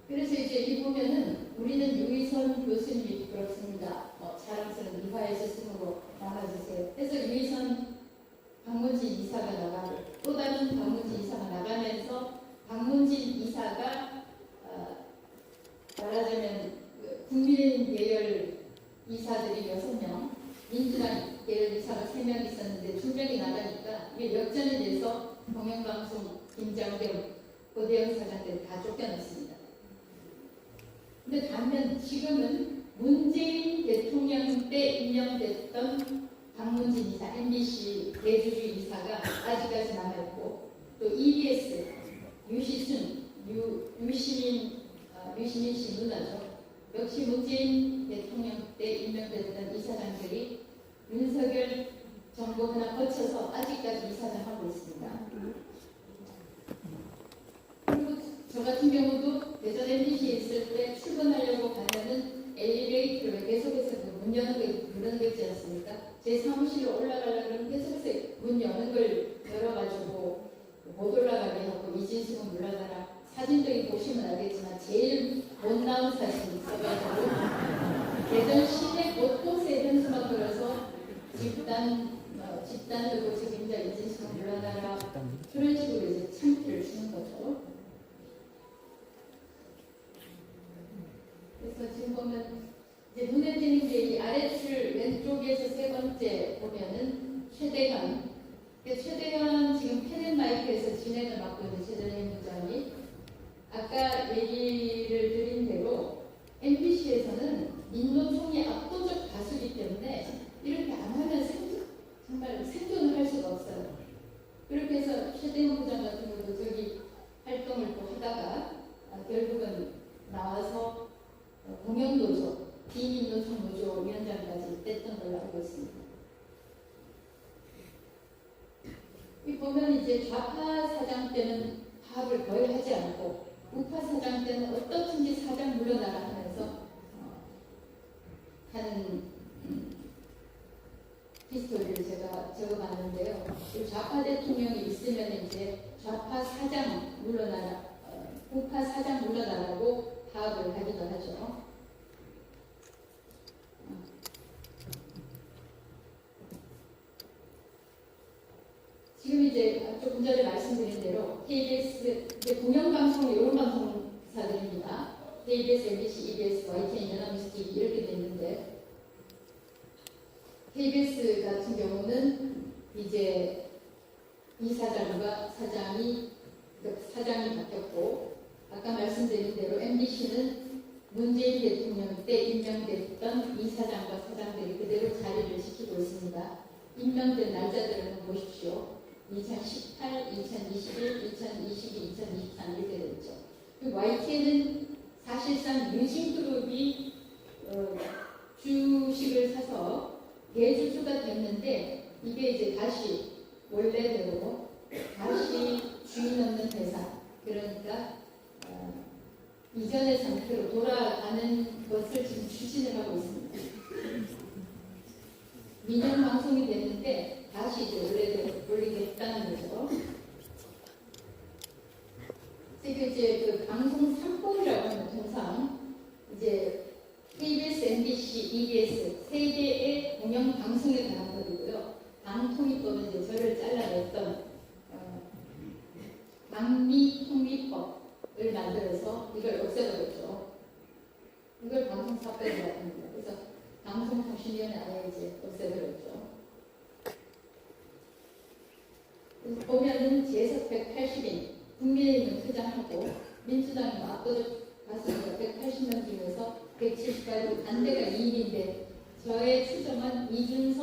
그래서 이제 이 보면은 우리는 유의선 교수님이 그렇습니다. 자랑스러운 이화의 스승으로 나가주세요. 그래서 유의선 박문진 이사가 나가고 또 다른 박문진 이사가 나가면서 박문진 이사가 말하자면 국민의힘 계열 이사들이 6명, 민주당 계열 이사가 3명 있었는데 2명이 나가니까 이게 역전이 돼서 공영방송 김장겸, 고대영 사장들 다 쫓겨났습니다. 근데 반면 지금은 문재인 대통령 때 임명됐던 박문진 이사, MBC 대주주 이사가 아직까지 남아있고 또 EBS 유시순, 유시민 씨 누나죠. 역시 문재인 대통령 때 임명됐던 이사장들이 윤석열 정부 하나 거쳐서 아직까지 이사장하고 있습니다. 그리고 저 같은 경우도 대전 MBC에 있을 때 출근하려고 가면은 엘리베이터를 계속해서 문 여는 거 그런 거 있지 않습니까? 제 사무실로 올라가려고 그러면 계속해서 문 여는 걸 열어가지고 못 올라가게 하고 이진숙은 물러가라. 사진도 보시면 알겠지만 제일 못 나온 사진이 있어가지고 대전 시내 곳곳에 현수막 걸어서 집단으로 책임자 이진숙은 물러나라. 그런 식으로 이제 참기를 주는 거죠. 그래서 지금 보면 이제 눈에 띄는 게 이 아래줄 왼쪽에서 세 번째 보면은 최대현. 최대현 지금 캐넨 마이크에서 진행을 맡고 있는 최대현 부장이 아까 얘기를 드린 대로 MBC에서는 민노총이 압도적 다수이기 때문에 이렇게 안 하면 정말 생존을 할 수가 없어요. 그렇게 해서 최대현 부장 같은 경우도 저기 활동을 또 하다가 결국은 나와서 공영노조, 비민노총 노조 위원장까지 뗐던 걸로 알고 있습니다. 이 보면 이제 좌파 사장 때는 파업을 거의 하지 않고 우파 사장 때는 어떻든지 사장 물러나라 하면서 하는 히스토리를 제가 적어봤는데요. 좌파 대통령이 있으면 이제 좌파 사장 물러나라, 우파 사장 물러나라고 파업을 하기도 하죠. 지금 이제 조금 전에 말씀드린 대로 KBS 공영방송 이런 방송사들입니다. KBS, MBC, EBS, YTN, 연합뉴스 TV 이렇게 돼 있는데 KBS 같은 경우는 이제 이사장과 사장이 바뀌었고 아까 말씀드린 대로 MBC는 문재인 대통령 때 임명됐던 이사장과 사장들이 그대로 자리를 지키고 있습니다. 임명된 날짜들을 한번 보십시오. 2018, 2021, 2022, 2023 이렇게 되었죠. 그리고 YTN은 사실상 유진그룹이 주식을 사서 대주주가 됐는데 이게 이제 다시 원래대로 다시 주인 없는 회사 그러니까 이전의 상태로 돌아가는 것을 지금 추진을 하고 있습니다. 민영 방송이 됐는데 다시 이제 원래대로 돌리겠다는 거죠. 그리고 이제 그 방송 3법이라고 하면 통상 이제 KBS, MBC, EBS 세 개의 공영 방송에 관한 것이고요. 방통위법은 이제 저를 잘라냈던 방미통위법을 만들어서 이걸 없애버렸죠. 이걸 방송사법이라고 합니다. 그래서 방송통신위원회 아예 이제 없애버렸죠. 보면은 재석 180인, 국민의힘은 퇴장하고 민주당은 압도적 다수가 180명 중에서 170가지고 반대가 2인인데 저의 추정은 이준석,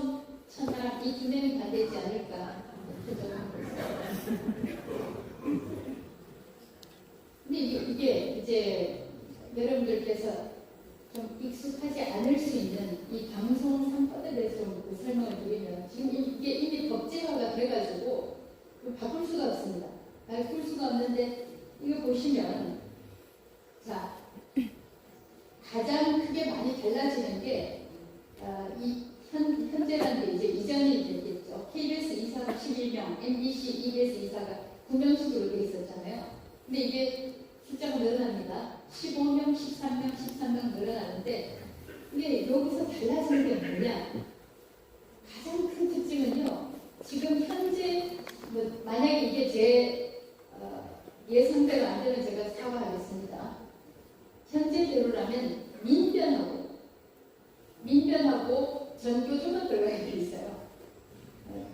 천하람 이 두 명이 반대지 않을까 추정하고 있습니다. 근데 이게 이제 여러분들께서 좀 익숙하지 않을 수 있는 이 방송 3법에 대해서 좀 그 설명을 드리면 지금 이게 이미 법제화가 돼가지고 바꿀 수가 없습니다. 바꿀 수가 없는데 이거 보시면 자 가장 크게 많이 달라지는 게 현재라는 게 이제 이전이 됐겠죠. KBS 이사가 11명, MBC, EBS 이사가 9명씩으로 돼 있었잖아요. 근데 이게 숫자가 늘어납니다. 15명, 13명, 13명 늘어나는데 이게 여기서 달라지는 게 뭐냐? 가장 큰 특징은요. 지금 현재 만약에 이게 제 예상대로 안 되면 제가 사과하겠습니다. 현재대로라면 민변하고 전교조만 들어가야 돼 있어요.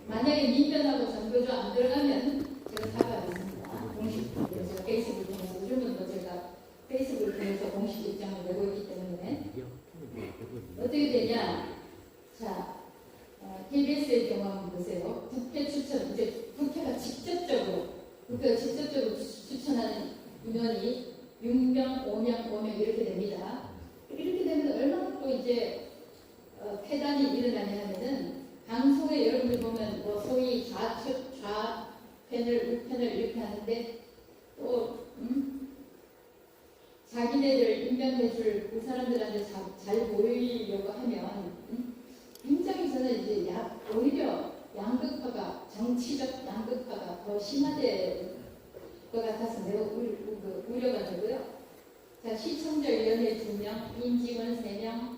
만약에 민변하고 전교조 안 들어가면 제가 사과하겠습니다. 공식 통해서 페이스북을 통해서 요즘은 제가 페이스북을 통해서 공식 입장을 내고 있기 때문에 어떻게 되냐? 자, KBS의 경우 한번 보세요. 국회 추천 이제 국회가 직접적으로 추천하는 인원이 6명, 5명, 5명 이렇게 됩니다. 이렇게 되면 얼마나 또 이제 폐단이 일어나냐 하면은 방송에 여러분들 보면 뭐 소위 좌편을 우편을 이렇게 하는데 또 자기네들 임명해줄 그 사람들한테 잘 보이려고 하면 굉장히 저는 이제 오히려 양극화가 정치적 양극화가 더 심화될 것 같아서 매우 우려가 되고요. 자, 시청자위원회 2명, 임직원 3명,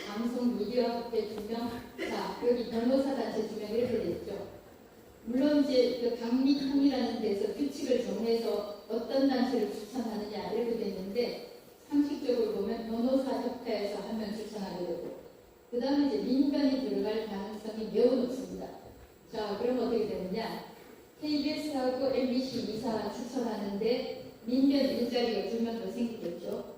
방송미디어협회 2명, 자, 여기 변호사단체 2명 이렇게 됐죠. 물론 이제 그 강미통이라는 데서 규칙을 정해서 어떤 단체를 추천하느냐 이렇게 됐는데 상식적으로 보면 변호사협회에서 한 명 추천하게 되고 그 다음에 이제 민변이 들어갈 가능성이 매우 높습니다. 자, 그럼 어떻게 되느냐? KBS하고 MBC 이사 추천하는데 민변 일자리가 2명 더 생기겠죠.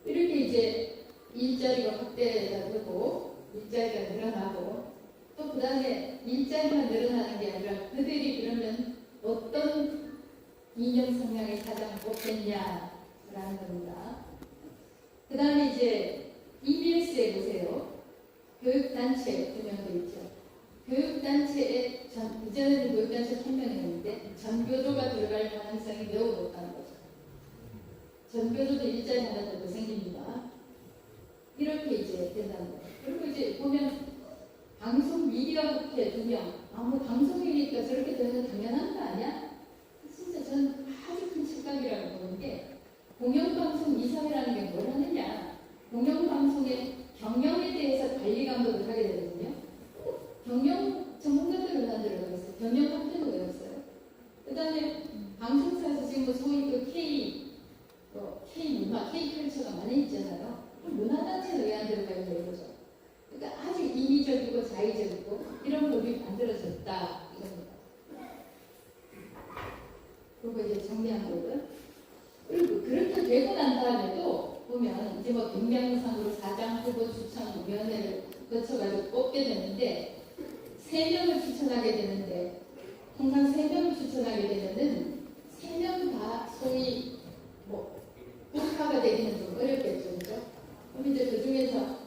이렇게 이제 일자리가 확대가 되고 일자리가 늘어나고 또 그 다음에 일자리가 늘어나는 게 아니라 그들이 그러면 어떤 이념 성향의 사장을 뽑겠냐라는 겁니다. 그 다음에 이제 EBS에 보세요. 교육단체 2명도 있죠. 교육단체에 이전에는 교육단체 1명이었는데 전교조가 들어갈 가능성이 매우 높다는 거죠. 전교조도 일자리 하나 더 생깁니다. 이렇게 이제 된다는 거예요. 그리고 이제 보면 방송 미디어협회 2명, 뭐 방송이니까 저렇게 되면 당연한 거 아니야? 진짜 저는 아주 큰 착각이라고 보는 게 공영방송 이사회라는 게 뭘 하느냐? 공영방송의 경영에 대해서 관리 감독을 하게 되거든요. 경영 전문가들을 만들어가겠어요. 경영 학회도 외웠어요. 그 다음에 방송사에서 지금 뭐 소위 그 K문화, K컬처가 많이 있잖아요. 문화단체는 왜 안 들어가 있냐 이거죠. 그러니까 아주 인위적이고 자의적이고 이런 법이 만들어졌다 이겁니다. 그리고 이제 정리한 거고요. 그리고 그렇게 되고 난 다음에도 보면 이제 뭐 경향상으로 사장 후보 추천위원회를 거쳐가지고 뽑게 되는데 3명을 추천하게 되는데 항상 3명을 추천하게 되면은 3명 다 소위 뭐 우파가 되기는 좀 어렵겠죠, 그죠? 그럼 이제 그 중에서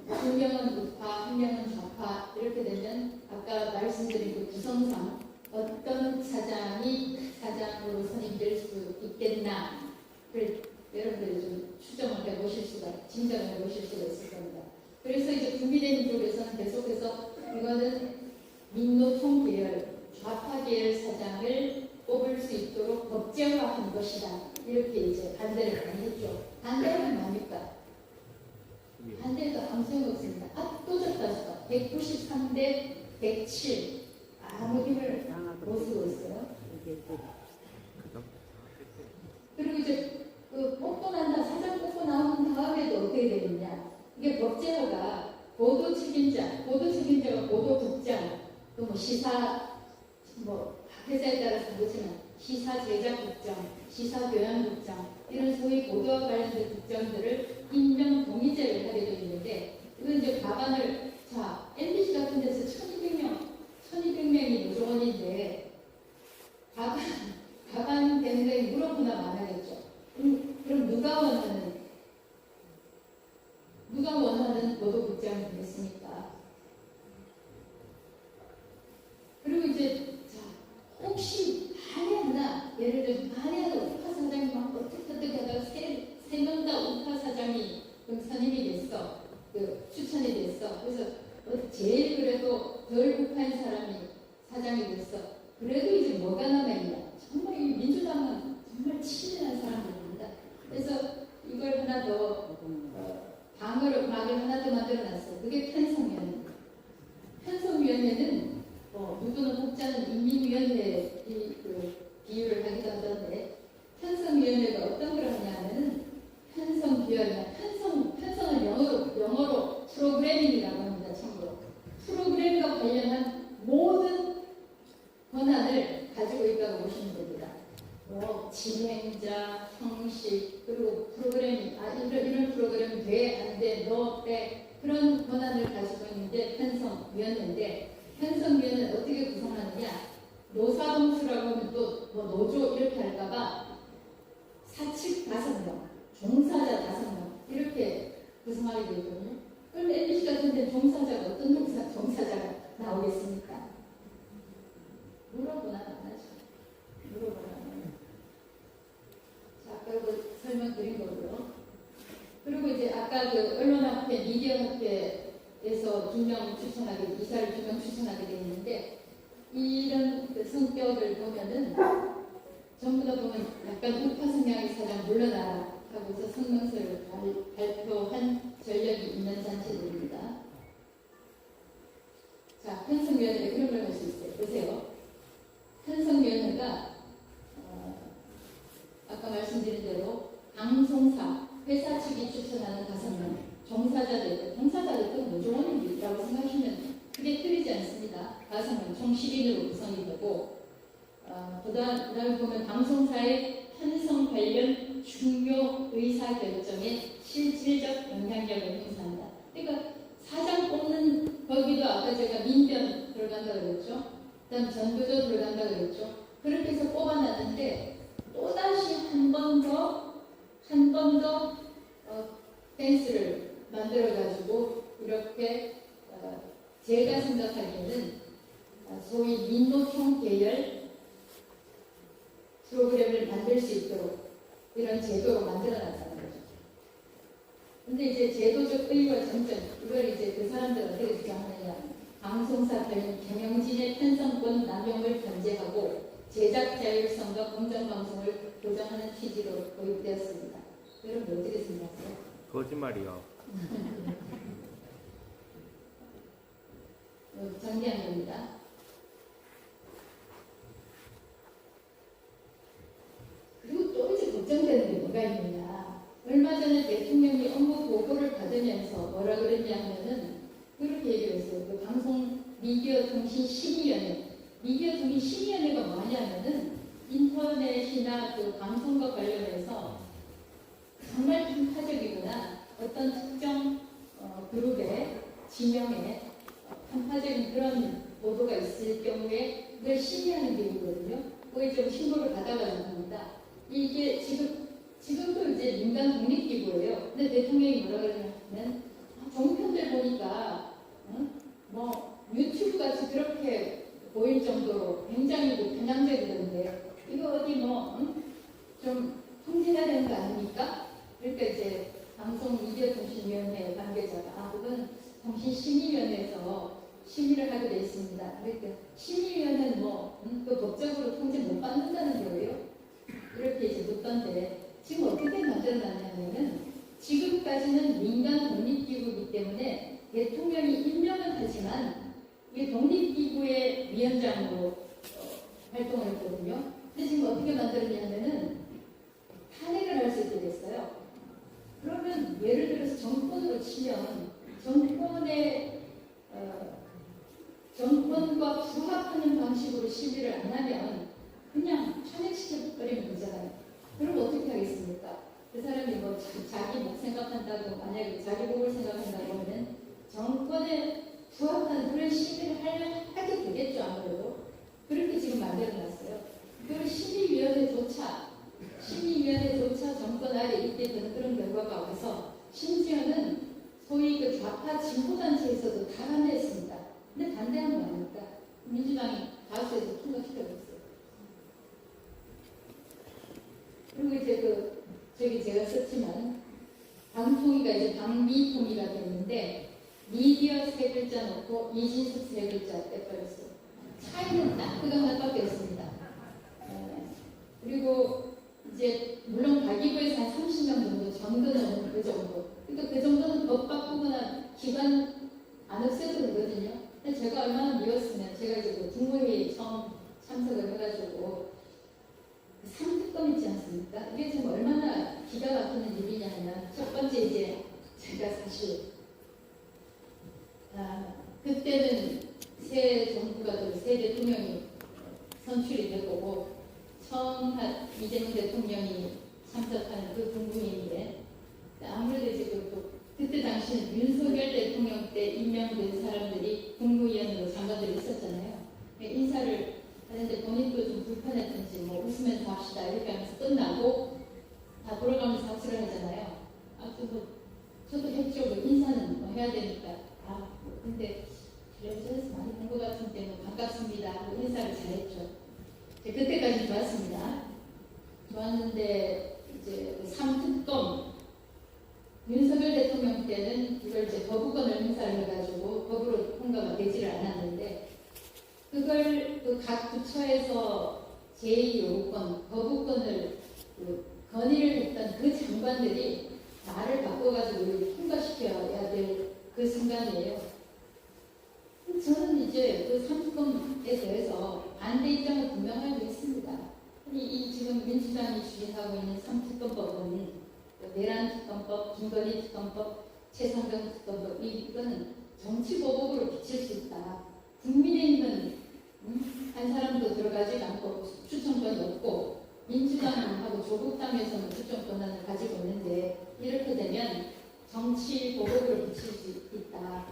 2명은 우파, 1명은 좌파 이렇게 되면 아까 말씀드린 그 구성상 어떤 사장이 사장으로 선임될 수 있겠나 여러분들이 좀 추정을 해보실 수가, 짐작을 해보실 수가 있을 겁니다. 그래서 이제 국민의힘 쪽에서는 계속해서 이거는 민노총 계열, 좌파 계열 사장을 뽑을 수 있도록 법제화한 것이다. 이렇게 이제 반대를 많이 했죠. 반대는 뭡니까? 반대도 아무 소용없습니다. 압도적 다수가 193대 107 아무 힘을 못 쓰고 있어요. 그리고 이제 그 뽑고 난다 사장 뽑고 나온 다음에도 어떻게 되느냐? 이게 법제화가 보도 책임자가 보도국장 또 뭐 시사 뭐 회사에 따라서 그렇지만 시사 제작국장, 시사 교양국장 이런 소위 보도와 관련된 국장들을 임명 동의제를 하게 되어 있는데 이건 이제 과반을 자 MBC 같은 데서 1200명이 노조원인데 과반 되는 게 물어보나 많아겠죠. 그럼 누가 원하는 보도국장이 되겠습니까? 덜 국한 사람이 사장이 됐어. 그래도 이제 뭐가 남아있냐. 정말 이 민주당은 정말 치밀한 사람들입니다. 그래서 이걸 하나 더 막을 하나 더 만들어놨어요. 그게 편성위원회입니다. 편성위원회는 누구는 혹자는 인민위원회 비유를 하기도 하던데 편성위원회가 어떤 걸 하냐면은 편성위원회, 편성은 영어로 프로그래밍이라고 합니다. 참고로 프로그램과 관련한 모든 권한을 가지고 있다고 보시면 됩니다. 진행자, 형식, 그리고 프로그래밍, 이런 프로그램이 돼, 안 돼, 너, 빼, 그런 권한을 가지고 있는 게 편성위원회인데, 편성위원회는 어떻게 구성하느냐, 노사동수라고 하면 또 노조 이렇게 할까봐 사측 5명, 종사자 5명, 이렇게 구성하게 되거든요. 그럼 MBC 같은 데는 종사자가 어떤 종사자가 나오겠습니까? 물어보나 안 하죠. 물어보나 안 하죠. 자, 아까 그 설명드린 거고요. 그리고 이제 아까 그 언론학회, 미디어학회에서 2명 추천하게, 이사를 2명 추천하게 되어 있는데, 이런 그 성격을 보면은 전부 다 보면 약간 우파 성향의 사장 물러나라 하고서 성명서를 발표한 전력이 있는 단체들입니다. 자, 편성위원회 이런 걸 할 수 있어요. 보세요. 편성위원회가 아까 말씀드린 대로 방송사, 회사 측이 추천하는 5명, 종사자들 또 노조원이라고 생각하시면 크게 틀리지 않습니다. 5명, 총 10인으로 구성이 되고 그 다음에 보면 방송사의 편성 관련 중요 의사결정에 실질적 영향력을 행사한다. 그러니까 사장 뽑는 거기도 아까 제가 민변 들어간다고 그랬죠. 그 다음 전교조 들어간다고 그랬죠. 그렇게 해서 뽑아놨는데 또다시 한 번 더 댄스를 만들어가지고 이렇게 제가 생각하기에는 소위 민노총 계열 프로그램을 만들 수 있도록 이런 제도로 만들어놨다는 거죠. 근데 이제 제도적 의의와 장점, 이걸 이제 그 사람들 어떻게 주장하느냐. 방송사 경영진의 편성권 남용을 견제하고 제작 자율성과 공정방송을 보장하는 취지로 도입되었습니다. 여러분 어떻게 생각하세요? 거짓말이요. 정리한 겁니다. 그리고 또 이제 걱정되는 게 뭐가 있느냐. 얼마 전에 대통령이 업무 보고를 받으면서 뭐라 그랬냐 하면은 그렇게 얘기를 했어요. 그 방송 미디어통신 심의위원회. 미디어통신 심의위원회가 뭐냐면은 인터넷이나 그 방송과 관련해서 정말 편파적이거나 어떤 특정 그룹의 지명에 편파적인 그런 보도가 있을 경우에 그걸 심의하는 게 있거든요. 거기 좀 신고를 받아가지고 합니다. 이게 지금도 이제 민간 독립기구예요. 근데 대통령이 뭐라 그러냐면 종편들 보니까 유튜브 같이 그렇게 보일 정도로 굉장히 편향적이던데 이거 어디 좀 통제해야 되는 거 아닙니까? 그러니까 이제 방송미디어통신위원회 관계자가 그건 통신심의위원회에서 심의를 하게 돼 있습니다. 그러니까 심의위원회는 그 법적으로 통제 못 받는다는 거예요. 이렇게 이제 묻던데 지금 어떻게 만들어놨냐면은 지금까지는 민간 독립기구이기 때문에 대통령이 임명은 하지만 이게 독립기구의 위원장으로 활동을 했거든요. 근데 지금 어떻게 만들었냐면은 탄핵을 할 수 있게 됐어요. 그러면 예를 들어서 정권으로 치면 정권과 부합하는 방식으로 시위를 안 하면 그냥 탄핵시켜버리면 되잖아요. 그럼 어떻게 하겠습니까? 그 사람이 자기 목 생각한다고 만약에 자기 목을 생각한다고 하면 정권에 부합하는 그런 시위를 하게 되겠죠. 아무래도 그렇게 지금 만들어놨어요. 그리고 심의위원회조차 정권 아래 있게 되는 그런 결과가 와서 심지어는 소위 그 좌파 진보단체에서도 다 반대했습니다. 근데 반대한 거 아닙니까? 민주당이 다수에서 통과시켜줬어요. 그리고 이제 제가 썼지만 방통위가 이제 방미통위가 됐는데 미디어 세 글자 넣고 이진숙 세 글자 빼버렸어요. 차이는 딱 그거 하나밖에 없습니다. 그리고 이제 물론 가기부에서 한 30명 정도 정도는 그 정도. 그러니까 그 정도는 법 바꾸거나 기관 안 없애도 되거든요. 근데 제가 얼마나 미웠으면 제가 이제 그 국무회의 처음 참석을 해가지고 3특검 있지 않습니까? 이게 지금 얼마나 기가 막히는 일이냐면 첫 번째 이제 제가 사실 그때는 새 정부가 새 대통령이 선출이 될 거고 처음 이재명 대통령이 참석하는 그 국무회의인데 아무래도 이제 그때 당시는 윤석열 대통령 때 임명된 사람들이 국무위원으로 장관들이 있었잖아요. 인사를 하는데 본인도 좀 불편했던지 뭐 웃으면서 합시다 이렇게 하면서 끝나고 다 돌아가면서 합수를 하잖아요. 저도 했죠. 인사는 뭐 해야 되니까. 근데 그래서 많이 본 것 같은데 뭐 반갑습니다 하고 인사를 잘했죠. 그때까지 좋았습니다. 좋았는데 이제 3특검 윤석열 대통령 때는 이걸 이제 거부권을 행사를 해가지고 법으로 통과가 되지를 않았는데 그걸 각 부처에서 제2요구권, 거부권을 건의를 했던 그 장관들이 말을 바꿔가지고 통과시켜야 될 그 순간이에요. 저는 이제 그 3특검에 대해서 반대 입장을 분명하게 했습니다. 이 지금 민주당이 추진하고 있는 3특검법은 내란특검법, 김건희특검법, 최상병 특검법 이거는 정치보복으로 비칠 수 있다. 국민의힘은 한 사람도 들어가지 않고 추천권이 없고 민주당하고 조국당에서는 추천 권한을 가지고 있는데 이렇게 되면 정치보복으로 비칠 수 있다.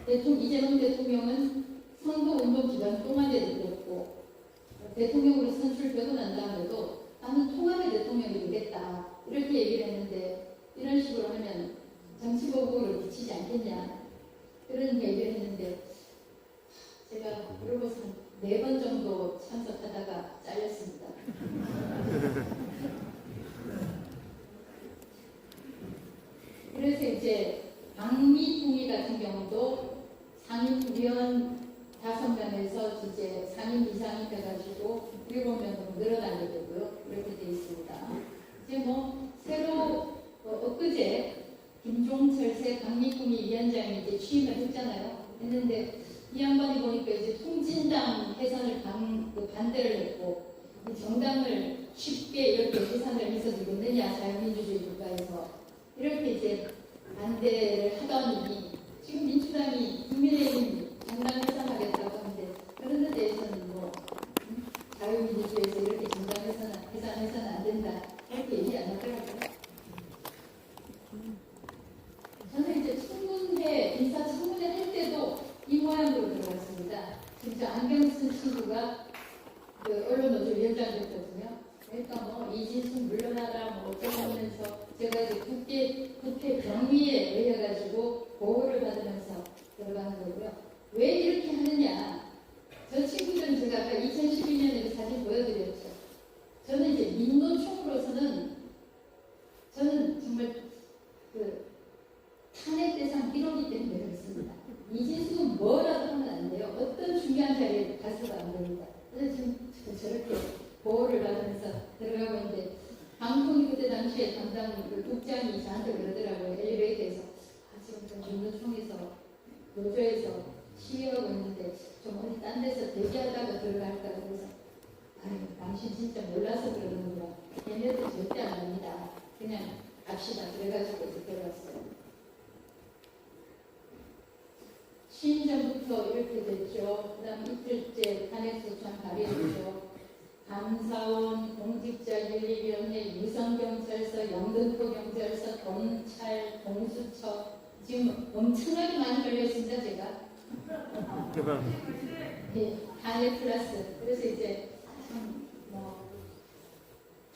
이재명 대통령은 선거운동 기간 동안에도 그랬고 대통령으로 선출되고 난 다음에도 나는 통합의 대통령이 되겠다 이렇게 얘기를 했는데 이런 식으로 하면 정치보복으로 비치지 않겠냐 그런 얘기를 했는데 제가 그러고서 4번 정도 참석하다가 잘렸습니다. 그래서 이제 방미통일 같은 경우도 상임위원 5명에서 이제 상임 이상이 돼가지고 7명으로 늘어나게 되고요. 이렇게 되어 있습니다. 이제 뭐 새로 엊그제 김종철 새 방미통일 위원장이 이제 취임을 했잖아요. 했는데 이 양반이 보니까 이제 통진당 해산을 반대를 했고 정당을 쉽게 이렇게 해산을 해서 되겠느냐 자유민주주의 국가에서 이렇게 이제 반대를 하더니 지금 민주당이 국민의힘 정당 해산하겠다고 하는데 그런 데 대해서는 뭐 자유민주주의에서 이렇게 정당 해산해서는 안 된다 이렇게 얘기 안 하더라고요. 저는 이제 인사청문회 할 때도 이 모양으로 들어갔습니다. 진짜 안경 쓴 친구가 언론노조 위원장 됐거든요. 그러니까 뭐 이진숙 물러나라 뭐 어쩌면서 제가 이제 국회 병위에 의해가지고 보호를 받으면서 들어가는 거고요. 왜 이렇게 하느냐? 저 친구들은 제가 아까 2012년에 사진 보여드렸죠. 저는 이제 민노총으로서는 저는 정말 탄핵 대상 1호기 때문에 그렇습니다. 이진숙은 뭐라도 하면 안 돼요. 어떤 중요한 자리에 가서도 안 됩니다. 그래서 지금 저렇게 보호를 받으면서 들어가고 있는데 방통위 그때 당시에 담당 국장이 저한테 그러더라고요. 엘리베이터에서 지금 민노총에서 노조에서 시위하고 있는데 좀 어디 딴 데서 대기하다가 들어갈까 그래서 당신 진짜 몰라서 그러는구나. 얘네들 절대 안 합니다. 그냥 갑시다. 그래가지고 들어갔어요. 취임 전부터 이렇게 됐죠. 그 다음 이틀째 탄핵소추안 발의했죠. 감사원, 공직자윤리위원회, 유성경찰서, 영등포경찰서, 경찰, 공수처 지금 엄청나게 많이 걸렸습니다. 제가. 예, 탄핵 플러스. 그래서 이제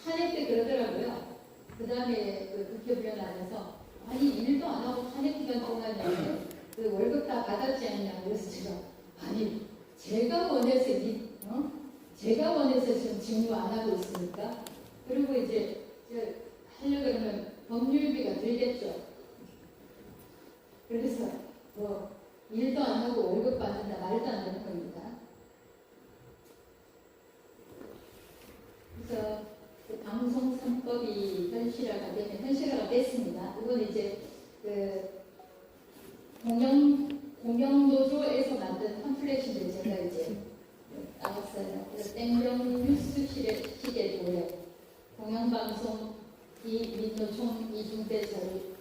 탄핵 때 그러더라고요. 그 다음에 국회의원 안에서 아니 일도 안 하고 탄핵 기간 동안에 월급 다 받았지 않냐. 그래서 제가 아니 제가 원해서 제가 원해서 지금 직무 안 하고 있으니까 그리고 이제 하려고 그러면 법률비가 들겠죠. 그래서 뭐 일도 안 하고 월급 받는다 말도 안 되는 겁니다. 그래서 그 방송 3법이 현실화가 됐습니다. 이건 이제 그 공영노조에서 만든 팜플렛인데 제가 이제 나왔어요. 그래서 땡병 뉴스 시대도에 공영방송 민노총 이중대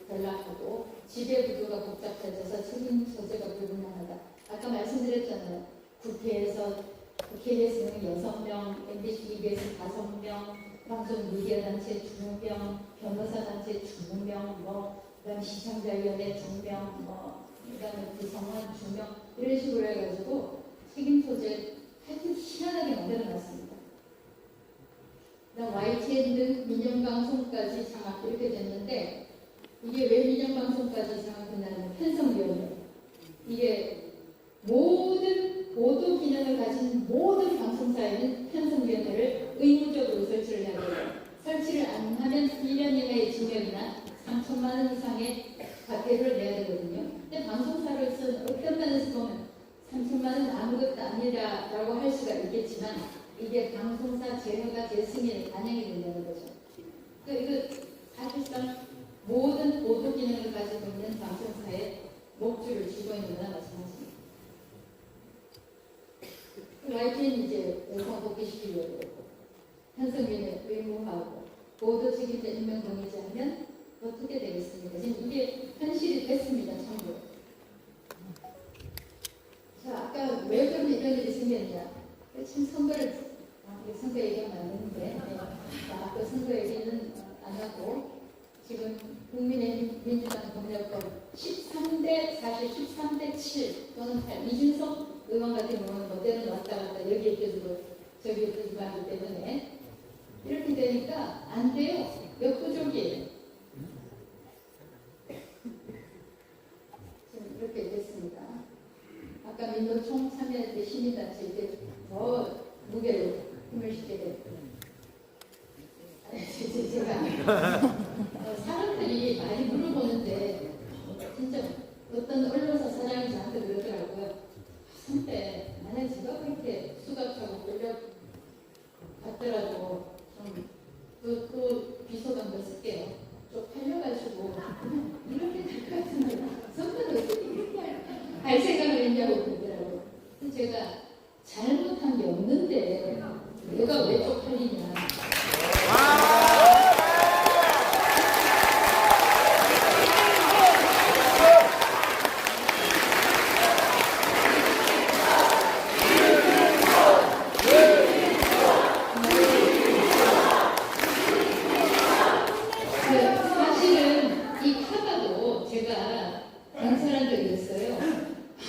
전락하고 지배구조가 복잡해져서 책임 소재가 불분명하다. 아까 말씀드렸잖아요. 국회에서는 6명, MBC, EBS 5명, 방송 미디어단체 2명, 변호사단체 2명, 그다음 시청자위원회 2명, 그다음에 구성원 2명 이런 식으로 해가지고 책임 소재 하여튼 희한하게 만들어놨습니다. 그다음 YTN 등 민영방송까지 장악 이렇게 됐는데 이게 왜 민영방송까지 장악됐냐면 편성위원회 이게 모든 보도 기능을 가진 모든 방송사에는 편성위원회를 의무적으로 설치를 해야 돼요. 설치를 안 하면 1년 이하의 징역이나 3천만 원 이상의 과태료를 내야 되거든요. 근데 방송사로서는 어떤 면에서 보면 3천만 원 아무것도 아니라라고 할 수가 있겠지만 이게 방송사 재허가 재승인에 반영이 된다는 거죠. 이거 사실상 모든 보도 기능을 가지고 있는 방송사의 목줄을 쥐고 있는 거나 마찬가지입니다. YTN 이제 여성 복귀시키려고 편성위원회 의무화하고 보도 책임자 임명 동의자하면 어떻게 되겠습니까? 지금 이게 현실이 됐습니다. 참고로. 자, 아까 왜 그런 이런 일이 생겼냐? 참 선거 얘기가 많은데 그 선거 얘기는 안 하고 지금 국민의힘 민주당 공약법 13대 7 또는 8 이준석 의원 같은 경우는 뭐대로 왔다 갔다 여기에 껴주고 저기에 껴주고 하기 때문에 이렇게 되니까 안 돼요. 역부족이에요. 지금 이렇게 됐습니다. 아까 민노총 참여할 때 시민단체 이때 더 무게로 힘을 실게 됐고 제가 사람들이 많이 물어보는데 진짜 어떤 언론사 사장이 저한테 그러더라고요. 선배 만약에 제가 그렇게 수갑하고 끌려갔더라도 또 비서관 더 쓸게요. 좀 팔려가지고 이렇게 될 것 같은데 선배는 어떻게 이렇게 할 생각을 했냐고 그러더라고요. 제가 잘못한 게 없는데 내가 왜 쪽팔리냐. 사실은 이 카바도 제가 강설한 적이 있어요.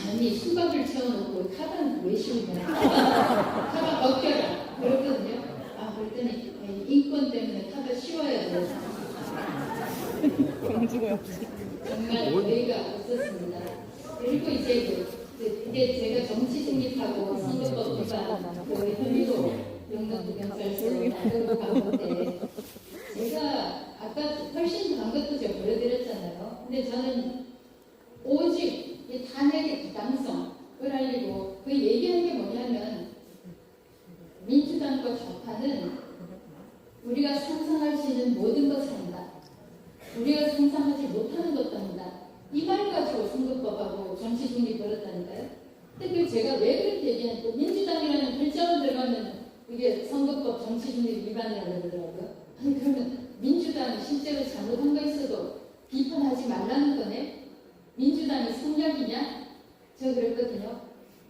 아니 수박을 채워놓고 카바는 왜 씌우냐. 카바 벗겨라. 그랬거든요. 그랬더니 인권 때문에 카바 씌워야 돼. 정말 의의가 없었습니다. 그리고 이제 이게 제가 정치 중립하고 선거법 위반 그 혐의로 영등포 경찰서 만들고 가는데 제가 아까 훨씬 간 것도 제가 보여드렸잖아요. 근데 저는 오직 이 탄핵의 부당성을 알리고 그 얘기하는 게 뭐냐면 민주당과 좌파는 우리가 상상할 수 있는 모든 것을 한다. 우리가 상상하지 못하는 것도 한다. 이 말 가지고 선거법하고 정치 중립 벌였다니까요. 근데 제가 왜 그렇게 얘기하냐면 민주당이라는 글자만 들어가면 이게 선거법 정치 중립 위반이라고 그러더라고요. 아니 그러면 민주당이 실제로 잘못한 거 있어도 비판하지 말라는 거네? 민주당이 성역이냐? 제가 그랬거든요.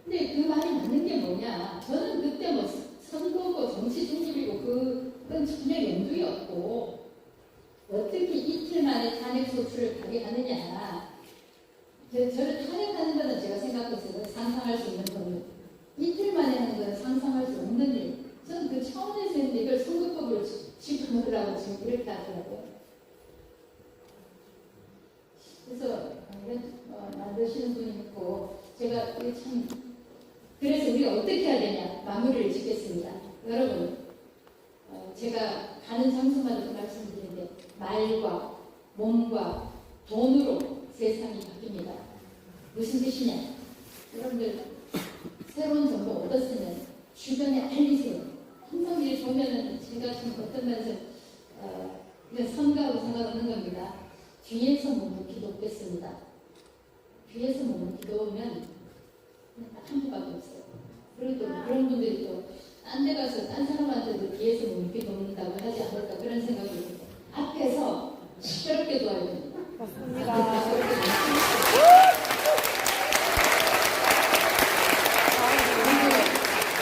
근데 그 말이 맞는 게 뭐냐? 저는 그때 뭐 선거고 정치 중립이고 그건 전혀 염두에 없고 어떻게 이틀 만에 탄핵 소추를 발의하느냐. 저를 탄핵하는 거는 제가 생각했어요. 상상할 수 있는 거는. 이틀 만에 하는 건 상상할 수 없는 일. 저는 그 차원에서 했는데 이걸 선거법으로 집어넣으라고 지금 이렇게 하더라고요. 그래서 만드시는 분이 있고 제가 이게 참 그래서 우리가 어떻게 해야 되냐 마무리를 짓겠습니다. 여러분 제가 가는 장소마다 말씀드리는데 말과 몸과 돈으로 세상이 바뀝니다. 무슨 뜻이냐? 여러분들 새로운 정보 얻었으면 주변에 알리세요. 항상 일 보면은 제가 지금 어떤 면에서 이건 선거하고 상관없는 겁니다. 뒤에서 몸을 기도했습니다. 뒤에서 몸을 기도하면 한 분밖에 없어요. 그리고 또 그런 분들이 또 딴 데 가서 딴 사람한테도 뒤에서 몸을 기도한다고 하지 않을까 그런 생각이 듭니다. 앞에서 시끄럽게 도와야 됩니다. 맞습니다.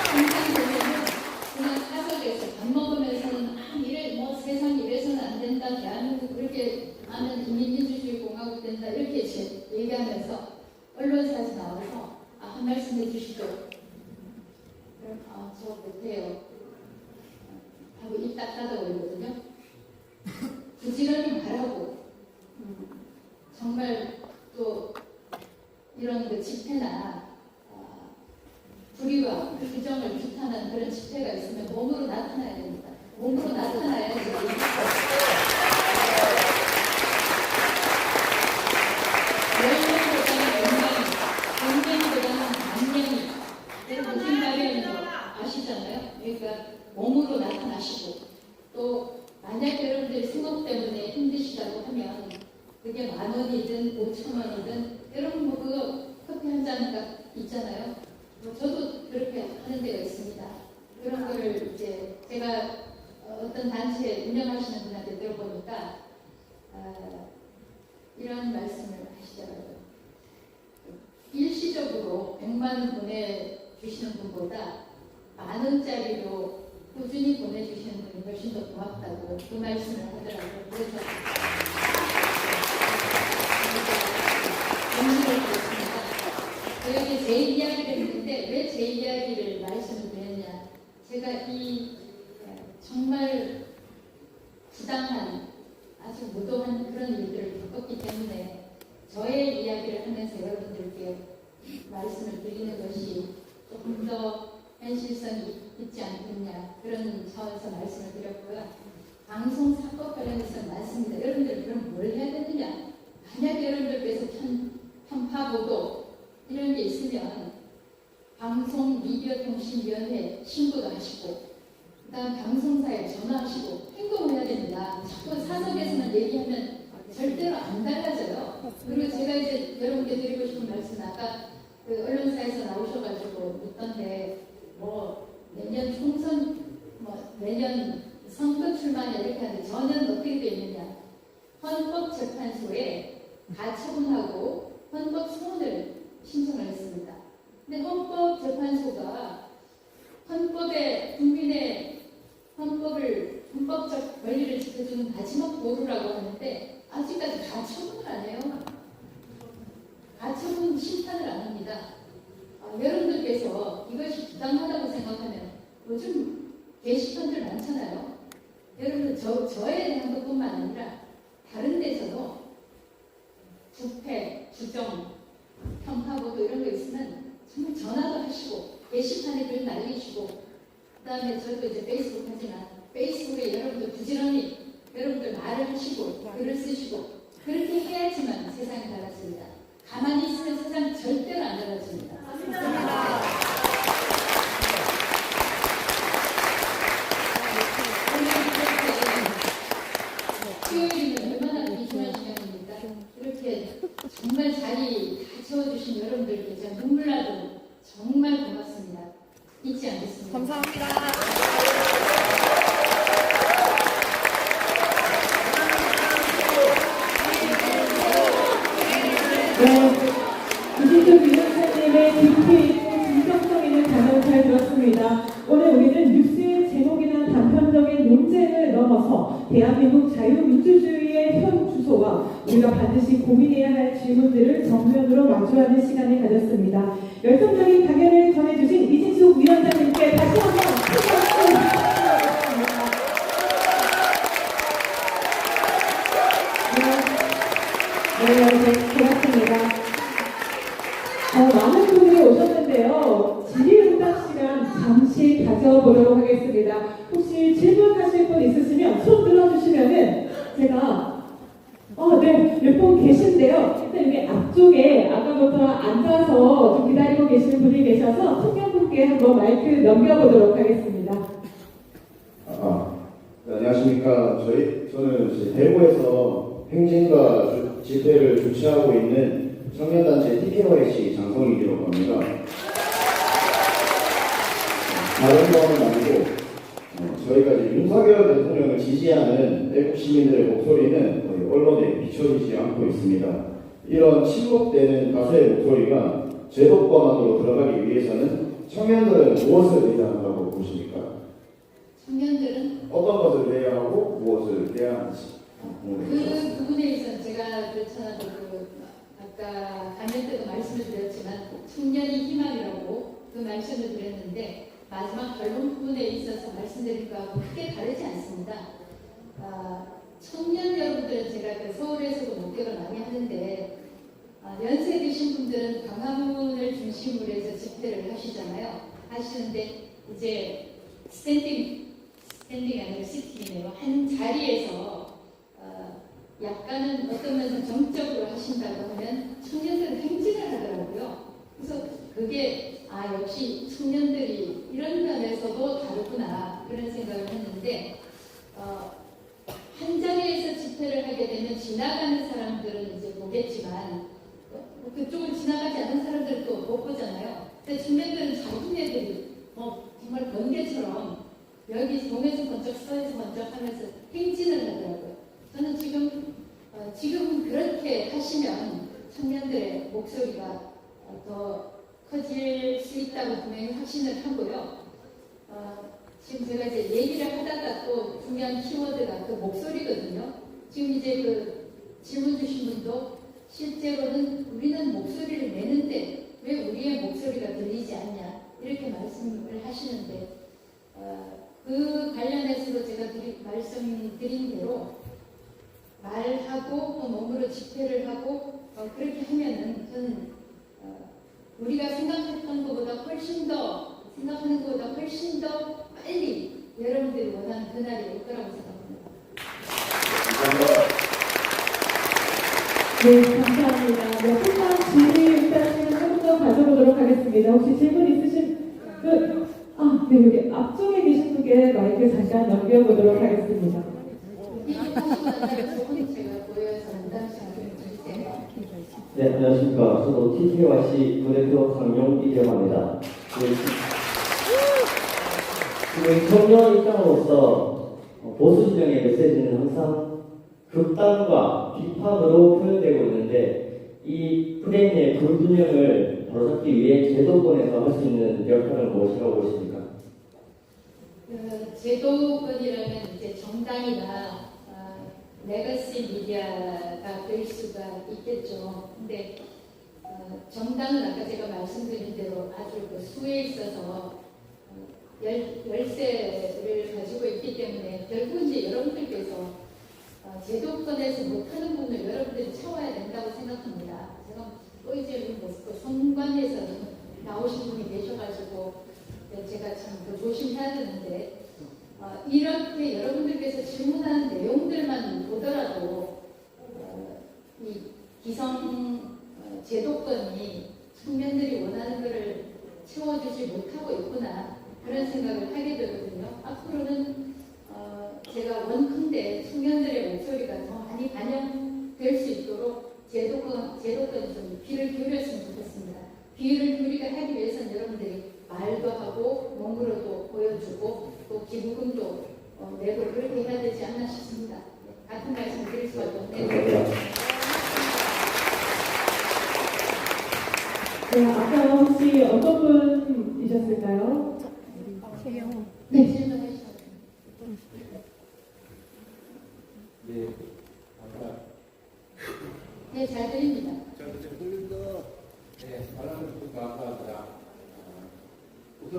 항상 보면은 그냥 사석에서 밥 먹으면서는 이래 뭐 세상 이래서는 안 된다, 대한민국 그렇게 하면 민주주의 공화국 된다 이렇게 얘기하면서 언론사에서 나와서 한 말씀 해주시죠. 그럼 저 못해요 하고 입 딱 닫아버리거든요. 부지런히 말하고 정말 또 이런 그 집회나 불의와 규정을 규탄하는 그런 집회가 있으면 몸으로 나타나야 됩니다. 몸으로 나타나야지. 열명보다는 만명이 여러분 무슨 말이었는지 아시잖아요. 그러니까 몸으로 나타나시고 또 만약 여러분들이 생업 때문에 힘드시다고 하면 그게 10,000원이든 5,000원이든 여러분 뭐 그거 커피 한 잔 있잖아요. 뭐 저도 그렇게 하는 데가 있습니다. 그런 거를 이제 제가 어떤 단체 운영하시는 분한테 들어보니까 이런 말씀을 하시더라고요. 일시적으로 100만 원 보내주시는 분보다 10,000원짜리로 꾸준히 보내주시는 분이 훨씬 더 고맙다고 그 말씀을 하더라고요. 그래서 공부를 했습니다. 제가 이제 제 이야기를 했는데 왜 제 이야기를 말씀을 드렸냐. 제가 이 정말 부당한 아주 무도한 그런 일들을 겪었기 때문에 저의 이야기를 하면서 여러분들께 말씀을 드리는 것이 조금 더 현실성이 있지 않겠냐 그런 차원에서 말씀을 드렸고요. 방송 사건 관련해서 많습니다. 여러분들 그럼 뭘 해야 되느냐. 만약 여러분들께서 편파보도 이런 게 있으면 방송미디어통신위원회 신고도 하시고 그 다음 방송사에 전화하시고 행동을 해야 됩니다. 자꾸 사석에서만 얘기하면 절대로 안 달라져요. 그리고 제가 이제 여러분께 드리고 싶은 말씀은 아까 그 언론사에서 나오셔가지고 묻던데 뭐 내년 총선 내년 선거 출마냐 이렇게 하는데 저는 어떻게 되어 있느냐. 헌법재판소에 가처분하고 헌법소원을 신청을 했습니다. 근데 헌법재판소가 국민의 헌법적 권리를 지켜주는 마지막 보루라고 하는데 아직까지 가처분을 안 해요. 가처분 심판을 안 합니다. 여러분들께서 이것이 부당하다고 생각하면 요즘 게시판들 많잖아요. 여러분 저에 대한 것뿐만 아니라 다른 데서도 부패, 부정, 편파보도 이런 거 있으면 정말 전화도 하시고 게시판에 글 날리시고 그 다음에 저도 이제 페이스북 하지만 페이스북에 여러분들 부지런히 여러분들 말을 하시고 글을 쓰시고 그렇게 해야지만 세상이 달라집니다. 가만히 있으면 세상 절대로 안 달라집니다. 수요일이면 얼마나 귀중한 시간입니까? 이렇게 정말 자리 다 채워주신 여러분들께 제가 눈물 나도 정말 고맙습니다. 잊지 않겠습니다. 감사합니다. 이진석 위원장님의 깊이 있고 진정성 있는 단어를 잘 들었습니다. 오늘 우리는 뉴스의 제목이나 단편적인 논쟁을 넘어서 대한민국 자유민주주의의 현 주소와 우리가 반드시 고민해야 할 질문들을 정면으로 마주하는 시간을 가졌습니다. 열정적인 강연을 전해주신 이진숙 위원장님께 다시 한번 큰 박수 부탁드립니다. 네, 고맙습니다. 많은 분들이 오셨는데요. 질의응답 시간 잠시 가져보도록 하겠습니다. 혹시 질문하실 분 있으시면 손 들어주시면은 제가 네, 몇 분 계신데요. 일단 여기 앞쪽에 아까부터 앉아서 좀 기다리고 계시는 분이 계셔서 청년분께 한번 마이크 넘겨보도록 하겠습니다. 네, 안녕하십니까. 저는 이제 대구에서 행진과 집회를 주최하고 있는 청년단체 TKYC 장성익이라고 합니다. 다른 거는 아니고 저희가 이제 윤석열 대통령을 지지하는 애국 시민들의 목소리는 거의 언론에 비춰지지 않고 있습니다. 이런 침묵되는 다수의 목소리가 제도권 안으로 들어가기 위해서는 청년들은 무엇을 해야 한다고 보십니까? 청년들은 어떤 것을 해야 하고 무엇을 해야 하는지. 그 부분에 있어서 제가 그렇잖아도 아까 강연 때도 말씀을 드렸지만 청년이 희망이라고 그 말씀을 드렸는데 마지막 결론 부분에 있어서 말씀드린 거하고 크게 다르지 않습니다. 청년 여러분들은 제가 그 서울에서도 목격을 많이 하는데 연세 드신 분들은 광화문을 중심으로 해서 집회를 하시는데 이제 스탠딩이 아니라 시팅이네요. 한 자리에서 약간은 어떤 면에서 정적으로 하신다고 하면 청년들은 행진을 하더라고요. 그래서 그게 역시 청년들이 이런 면에서도 다르구나 그런 생각을 했는데 한 자리에서 집회를 하게 되면 지나가는 사람들은 이제 보겠지만 그쪽을 지나가지 않은 사람들은 또 못 보잖아요. 근데 청년들은 자기네들이 정말 번개처럼 여기 동에서 번쩍 서에서 번쩍 하면서 행진을 하더라고요. 저는 지금 그렇게 하시면 청년들의 목소리가 더 커질 수 있다고 분명히 확신을 하고요. 지금 제가 이제 얘기를 하다가 또 중요한 키워드가 그 목소리거든요. 지금 이제 그 질문 주신 분도 실제로는 우리는 목소리를 내는데 왜 우리의 목소리가 들리지 않냐 이렇게 말씀을 하시는데 그 관련해서도 제가 말씀드린 대로 말하고 또 몸으로 집회를 하고 그렇게 하면은 저는 우리가 생각하는 것보다 훨씬 더 빨리 여러분들이 원하는 그날이 올 거라고 생각합니다. 네, 감사합니다. 네, 한번 질의 일단 시간 조금 더 가져보도록 하겠습니다. 혹시 질문 있으신 네, 여기 앞쪽에 계신 분께 마이크 잠깐 넘겨보도록 하겠습니다. 제가 보여서 문단시간 드릴게요. 네, 안녕하십니까. 저도 TKYC 부대표 강용이라고 합니다. 지금 청년 입장으로서 보수 진영의 메시지는 항상 극단과 비판으로 표현되고 있는데 이 프레임의 불균형을 바로잡기 위해 제도권에서 할 수 있는 역할은 무엇이라고 보십니까? 제도권이라면 이제 정당이나 레거시 미디어가 될 수가 있겠죠. 근데 정당은 아까 제가 말씀드린 대로 아주 그 수에 있어서 열쇠를 가지고 있기 때문에 결국 이제 여러분들께서 제도권에서 못하는 부분을 여러분들이 채워야 된다고 생각합니다. 제가 또 이제 선관위에서 나오신 분이 계셔가지고 제가 참 더 조심해야 되는데 이렇게 여러분들께서 질문하는 내용들만 보더라도 이 기성 제도권이 청년들이 원하는 것을 채워주지 못하고 있구나 그런 생각을 하게 되거든요. 앞으로는 제가 원컨대 청년들의 목소리가 더 많이 반영될 수 있도록 제도권이 좀 귀를 기울였으면 좋겠습니다. 귀를 기울이게 하기 위해서는 여러분들이 말도 하고 몸으로도 보여주고 또 기부금도 내고 그렇게 해야 되지 않나 싶습니다. 같은 말씀 드릴 수밖에 없네요. 네, 아까 혹시 어떤 분이셨을까요? 네, 질문해 주세요. 네, 감사합니다. 네, 잘 들립니다. 네, 말하는 감사합니다. 우선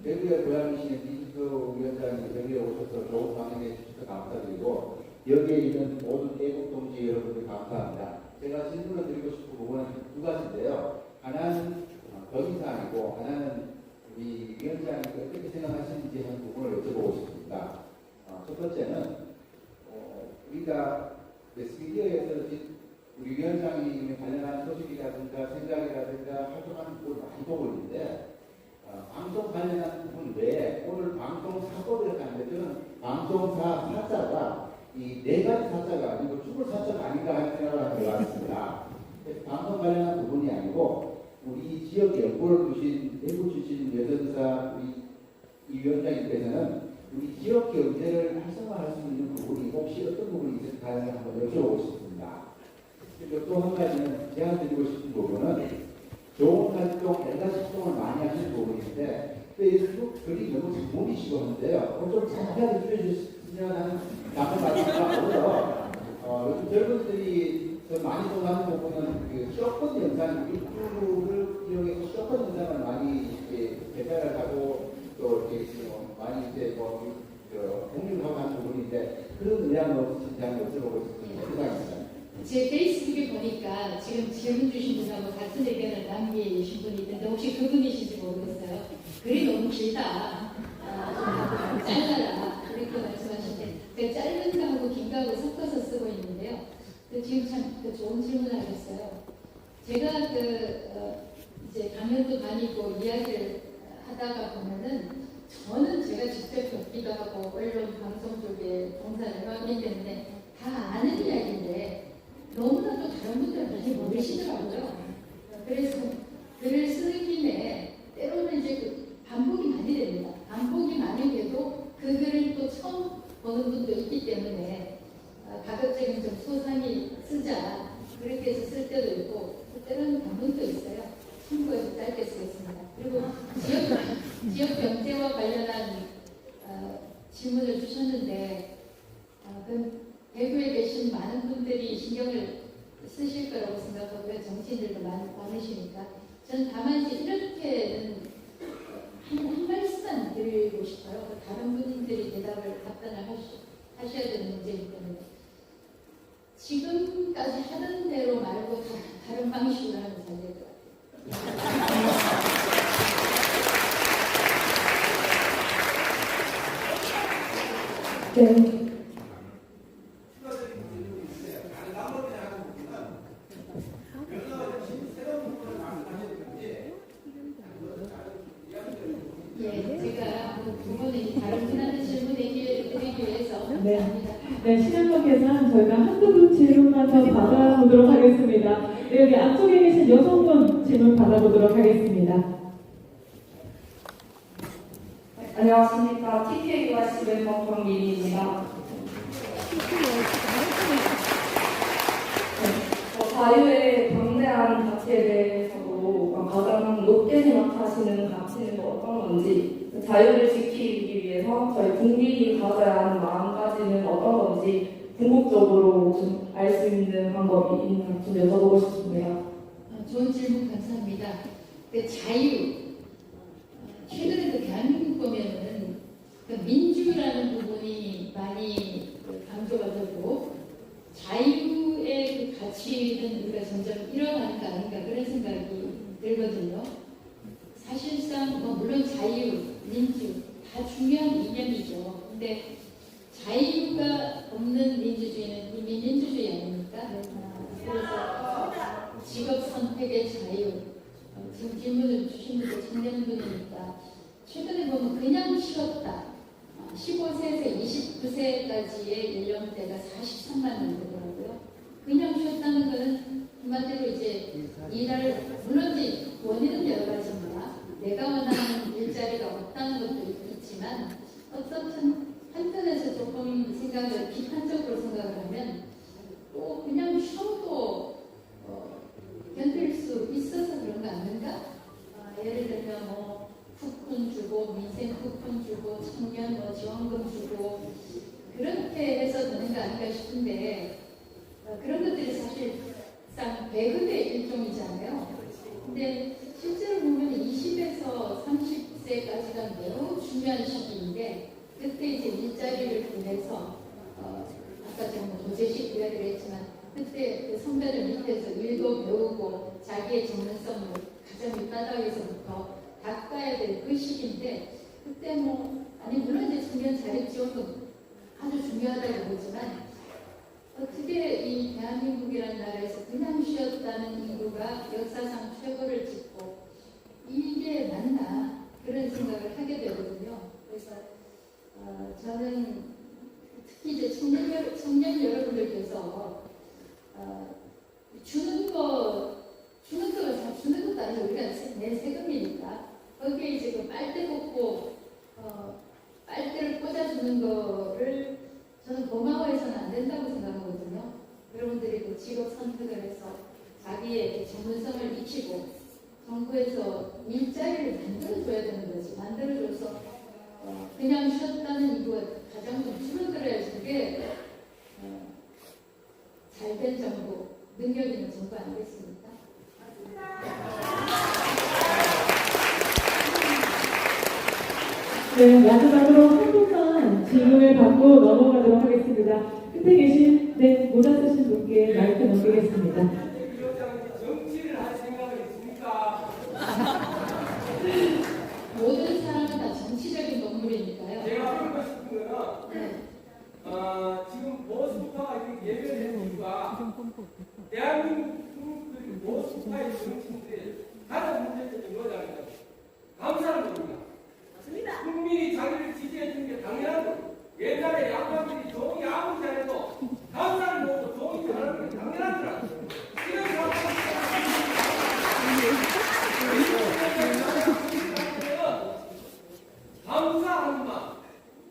대구의 고향이신 이준석 위원장이 여기에 오셔서 좋은 방향에 주셔서 감사드리고 여기에 있는 모든 애국 동지 여러분들 감사합니다. 제가 질문을 드리고 싶은 부분은 두 가지인데요. 하나는 건의사항이고 하나는 우리 위원장이 어떻게 생각하시는지 하는 부분을 여쭤보고 싶습니다. 첫 번째는 우리가 미디어에서 우리 위원장님에 관련한 소식이라든가 생각이라든가 활동하는 걸 많이 보고 있는데 방송 관련한 부분 외에 오늘 방송 사고를 하는데 저는 방송사 사자가 이 네 가지 사자가 아니고 죽을 사자가 아닌가 하는 생각을 하는 것 같습니다. 방송 관련한 부분이 아니고 우리 지역에 연구를 주신 대구 주신 여전사 우리 이 위원장님께서는 우리 지역 경제를 활성화할 수 있는 부분이 혹시 어떤 부분이 있을까 한번 여쭤보고 싶습니다. 그리고 또 한 가지는 제가 드리고 싶은 부분은 좋은 활동, 엘가시 활동을 많이 하시는 부분인데 글이 너무 장문이시고 하는데요. 좀 자세하게 줄여주시면 하는 남은 말씀과 더불어 요즘 젊은들이 더 많이 좋아하는 부분은 그 쇼컷 영상, 유튜브를 이용해서 쇼컷 영상을 많이 개발을 하고 또 이렇게 많이 이제 공유하고 하는 부분인데 그런 의향을 진짜 한번 여쭤보고 싶습니다. 부탁드립니다. 제 페이스북에 보니까 지금 질문 주신 분하고 같은 의견을 남기신 분이 있는데 혹시 그분이신지 모르겠어요. 글이 너무 길다. 좀 잘라라. 이렇게 말씀하시는데 그 짧은 거하고 긴 거하고 섞어서 쓰고 있는데요. 지금 참 좋은 질문을 하셨어요. 제가 이제 강연도 다니고 이야기를 하다가 보면은 저는 제가 직접 겪기도 하고 언론 방송 쪽에 종사를 하기 때문에 다 아는 이야기인데 너무나도 다른 분들은 많이 모르시더라고요. 그래서 글을 쓰는 김에 때로는 이제 반복이 많이 됩니다. 반복이 많이 돼도 그 글을 또 처음 보는 분도 있기 때문에 가급적이면 좀 소상히 쓰자 그렇게 해서 쓸 때도 있고 때로는 반복도 있어요. 참고해서 짧게 쓰겠습니다. 그리고 지역 경제와 관련한 질문을 주셨는데 대구에 계신 많은 분들이 신경을 쓰실 거라고 생각하고요. 정치인들도 많으시니까. 저는 다만 이제 이렇게는 한 말씀만 드리고 싶어요. 다른 분들이 답변을 하셔야 되는 문제이기 때문에. 지금까지 하던 대로 말고 다른 방식으로 하면 잘 될 것 같아요. 네. 제가 부모님 다른 분한테 질문에 기회를 드리기 위해서 감사합니다. 네, 시간과 계산 저희가 한두 분 질문만 더 받아보도록 하겠습니다. 네, 여기 앞쪽에 계신 여성분 질문 받아보도록 하겠습니다. 안녕하십니까. TKUSB 권광민입니다. 자유의 방대한 가치에 대해서도 가장 높게 생각하시는 가치는 어떤 건지, 자유를 지키기 위해서 저희 국민이 가져야 하는 마음가짐은 어떤 건지 궁극적으로 좀 알 수 있는 방법이 있나 좀 여쭤보고 싶습니다. 좋은 질문 감사합니다. 자유. 최근에도 대한민국 보면은 민주라는 부분이 많이 강조가 되고 자유의 가치는 우리가 점점 잃어가는 거 아닌가 그런 생각이 들거든요. 사실상 물론 자유, 민주 다 중요한 이념이죠. 근데 자유가 없는 민주주의는 이미 민주주의 아닙니까? 그래서 직업 선택의 자유, 지금 질문을 주신 분도 청년분이니까 최근에 보면 그냥 쉬었다. 15세에서 29세까지의 연령대가 43만 명 되더라고요. 그냥 쉬었다는 것은 한마디로 이제 물론 이제 원인은 여러 가지입니다. 내가 원하는 일자리가 없다는 것도 있지만 어떻든 한편에서 조금 생각을 비판적으로 생각을 하면 또 그냥 쉬어도 견딜 수 있어서 그런 거 아닌가? 예를 들면 쿠폰 주고 민생 쿠폰 주고 청년 지원금 주고 그렇게 해서 되는 거 아닌가 싶은데 그런 것들이 사실상 배급의 일종이잖아요. 근데 실제로 보면 20에서 30세까지가 매우 중요한 시기인데 그때 이제 일자리를 구해서 아까 제가 도제식 이야기를 했지만 그때 그 선배들 밑에서 일도 배우고 자기의 전문성을 가장 밑바닥에서부터 닦아야 될 그 시기인데 그때 물론 이제 청년 자립 지원도 아주 중요하다고 보지만 어떻게 이 대한민국이라는 나라에서 그냥 쉬었다는 인구가 역사상 최고를 찍고 이게 맞나 그런 생각을 하게 되거든요. 그래서 저는 특히 이제 청년 여러분들께서 주는 거가 주는 것도 아니고 우리가 내 세금이니까 거기에 이제 그 빨대 꽂고 빨대를 꽂아주는 거를 저는 고마워해서는 안 된다고 생각하거든요. 여러분들이 그 직업 선택을 해서 자기의 전문성을 익히고 정부에서 일자리를 만들어줘야 되는 거지. 만들어줘서 그냥 쉬었다는 인구가 가장 좀 줄어들어야지 그게 잘된 정부, 능력 있는 정부 아니겠습니까? 네, 마지막으로 한 분만 질문을 받고 넘어가도록 하겠습니다. 끝에 계신 모자 쓰신 분께 마이크 넘기겠습니다. 정치를 할 생각은 있습니까? 모든 사람은 다 정치적인 동물이니까요. 제가 하고 싶은 거는 네. 지금 보수파가 이렇게 예배를 이유가 대한민국 보수파의 정치인들이 가장 문제점이 뭐냐면 감사한 겁니다. 국민이 자기를 지지해 주는 게 당연한 거예요. 옛날에 양반들이 종이 아무리 잘해도 감사를 먹고 종이 잘하는 게 당연한 거라고. 이런 감사하는 마음.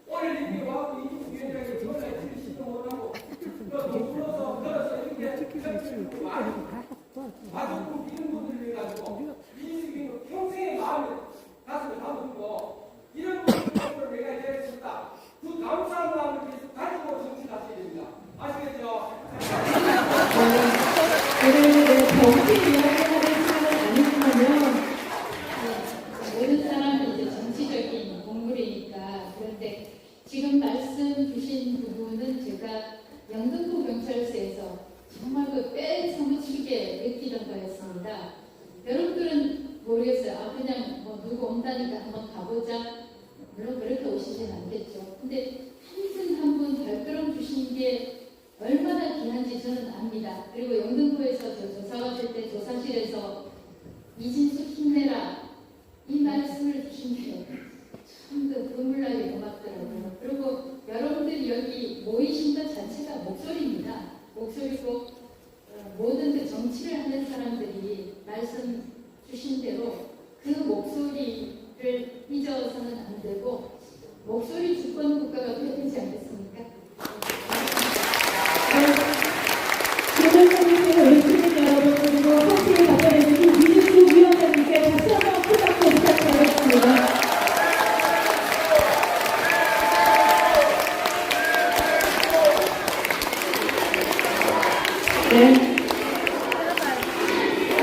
오늘 이렇게 와서 이국 위원장이 전화에 지시도 못하고 또 불러서 걸어서 이렇게 정치를 많이 가족국 이런 분들을 해가지고 민주주의는 평생의 마음에 가슴에 담아두고 이런 분들을 내가 이해했었다. 그 감사한 마음을 계속 가지고 정치를 하셔야 됩니다. 아시겠죠? 오늘 정치 이야기하는 시간은 아니지만요. 모든 사람은 이제 정치적인 동물이니까. 그런데 지금 말씀 주신 부분은 제가 영등포 경찰서에서 정말 그 뼈에 사무치게 느끼던 거였습니다. 여러분들은 모르겠어요. 그냥 뭐 누구 온다니까 한번 가보자. 물론 그렇게 오시진 않겠죠. 근데 한 분 한 분 발걸음 주신 게 얼마나 귀한지 저는 압니다. 그리고 영등포에서 저 조사 갔을 때 조사실에서 이진숙 힘내라 이 말씀을 주신 게 참 그 눈물나게 고맙더라고요. 그리고 여러분들이 여기 모이신 것 자체가 목소리입니다. 목소리고 모든 그 정치를 하는 사람들이 말씀 주신 대로 그 목소리를 잊어서는 안 되고 목소리 주권 국가가 되지 않겠습니까?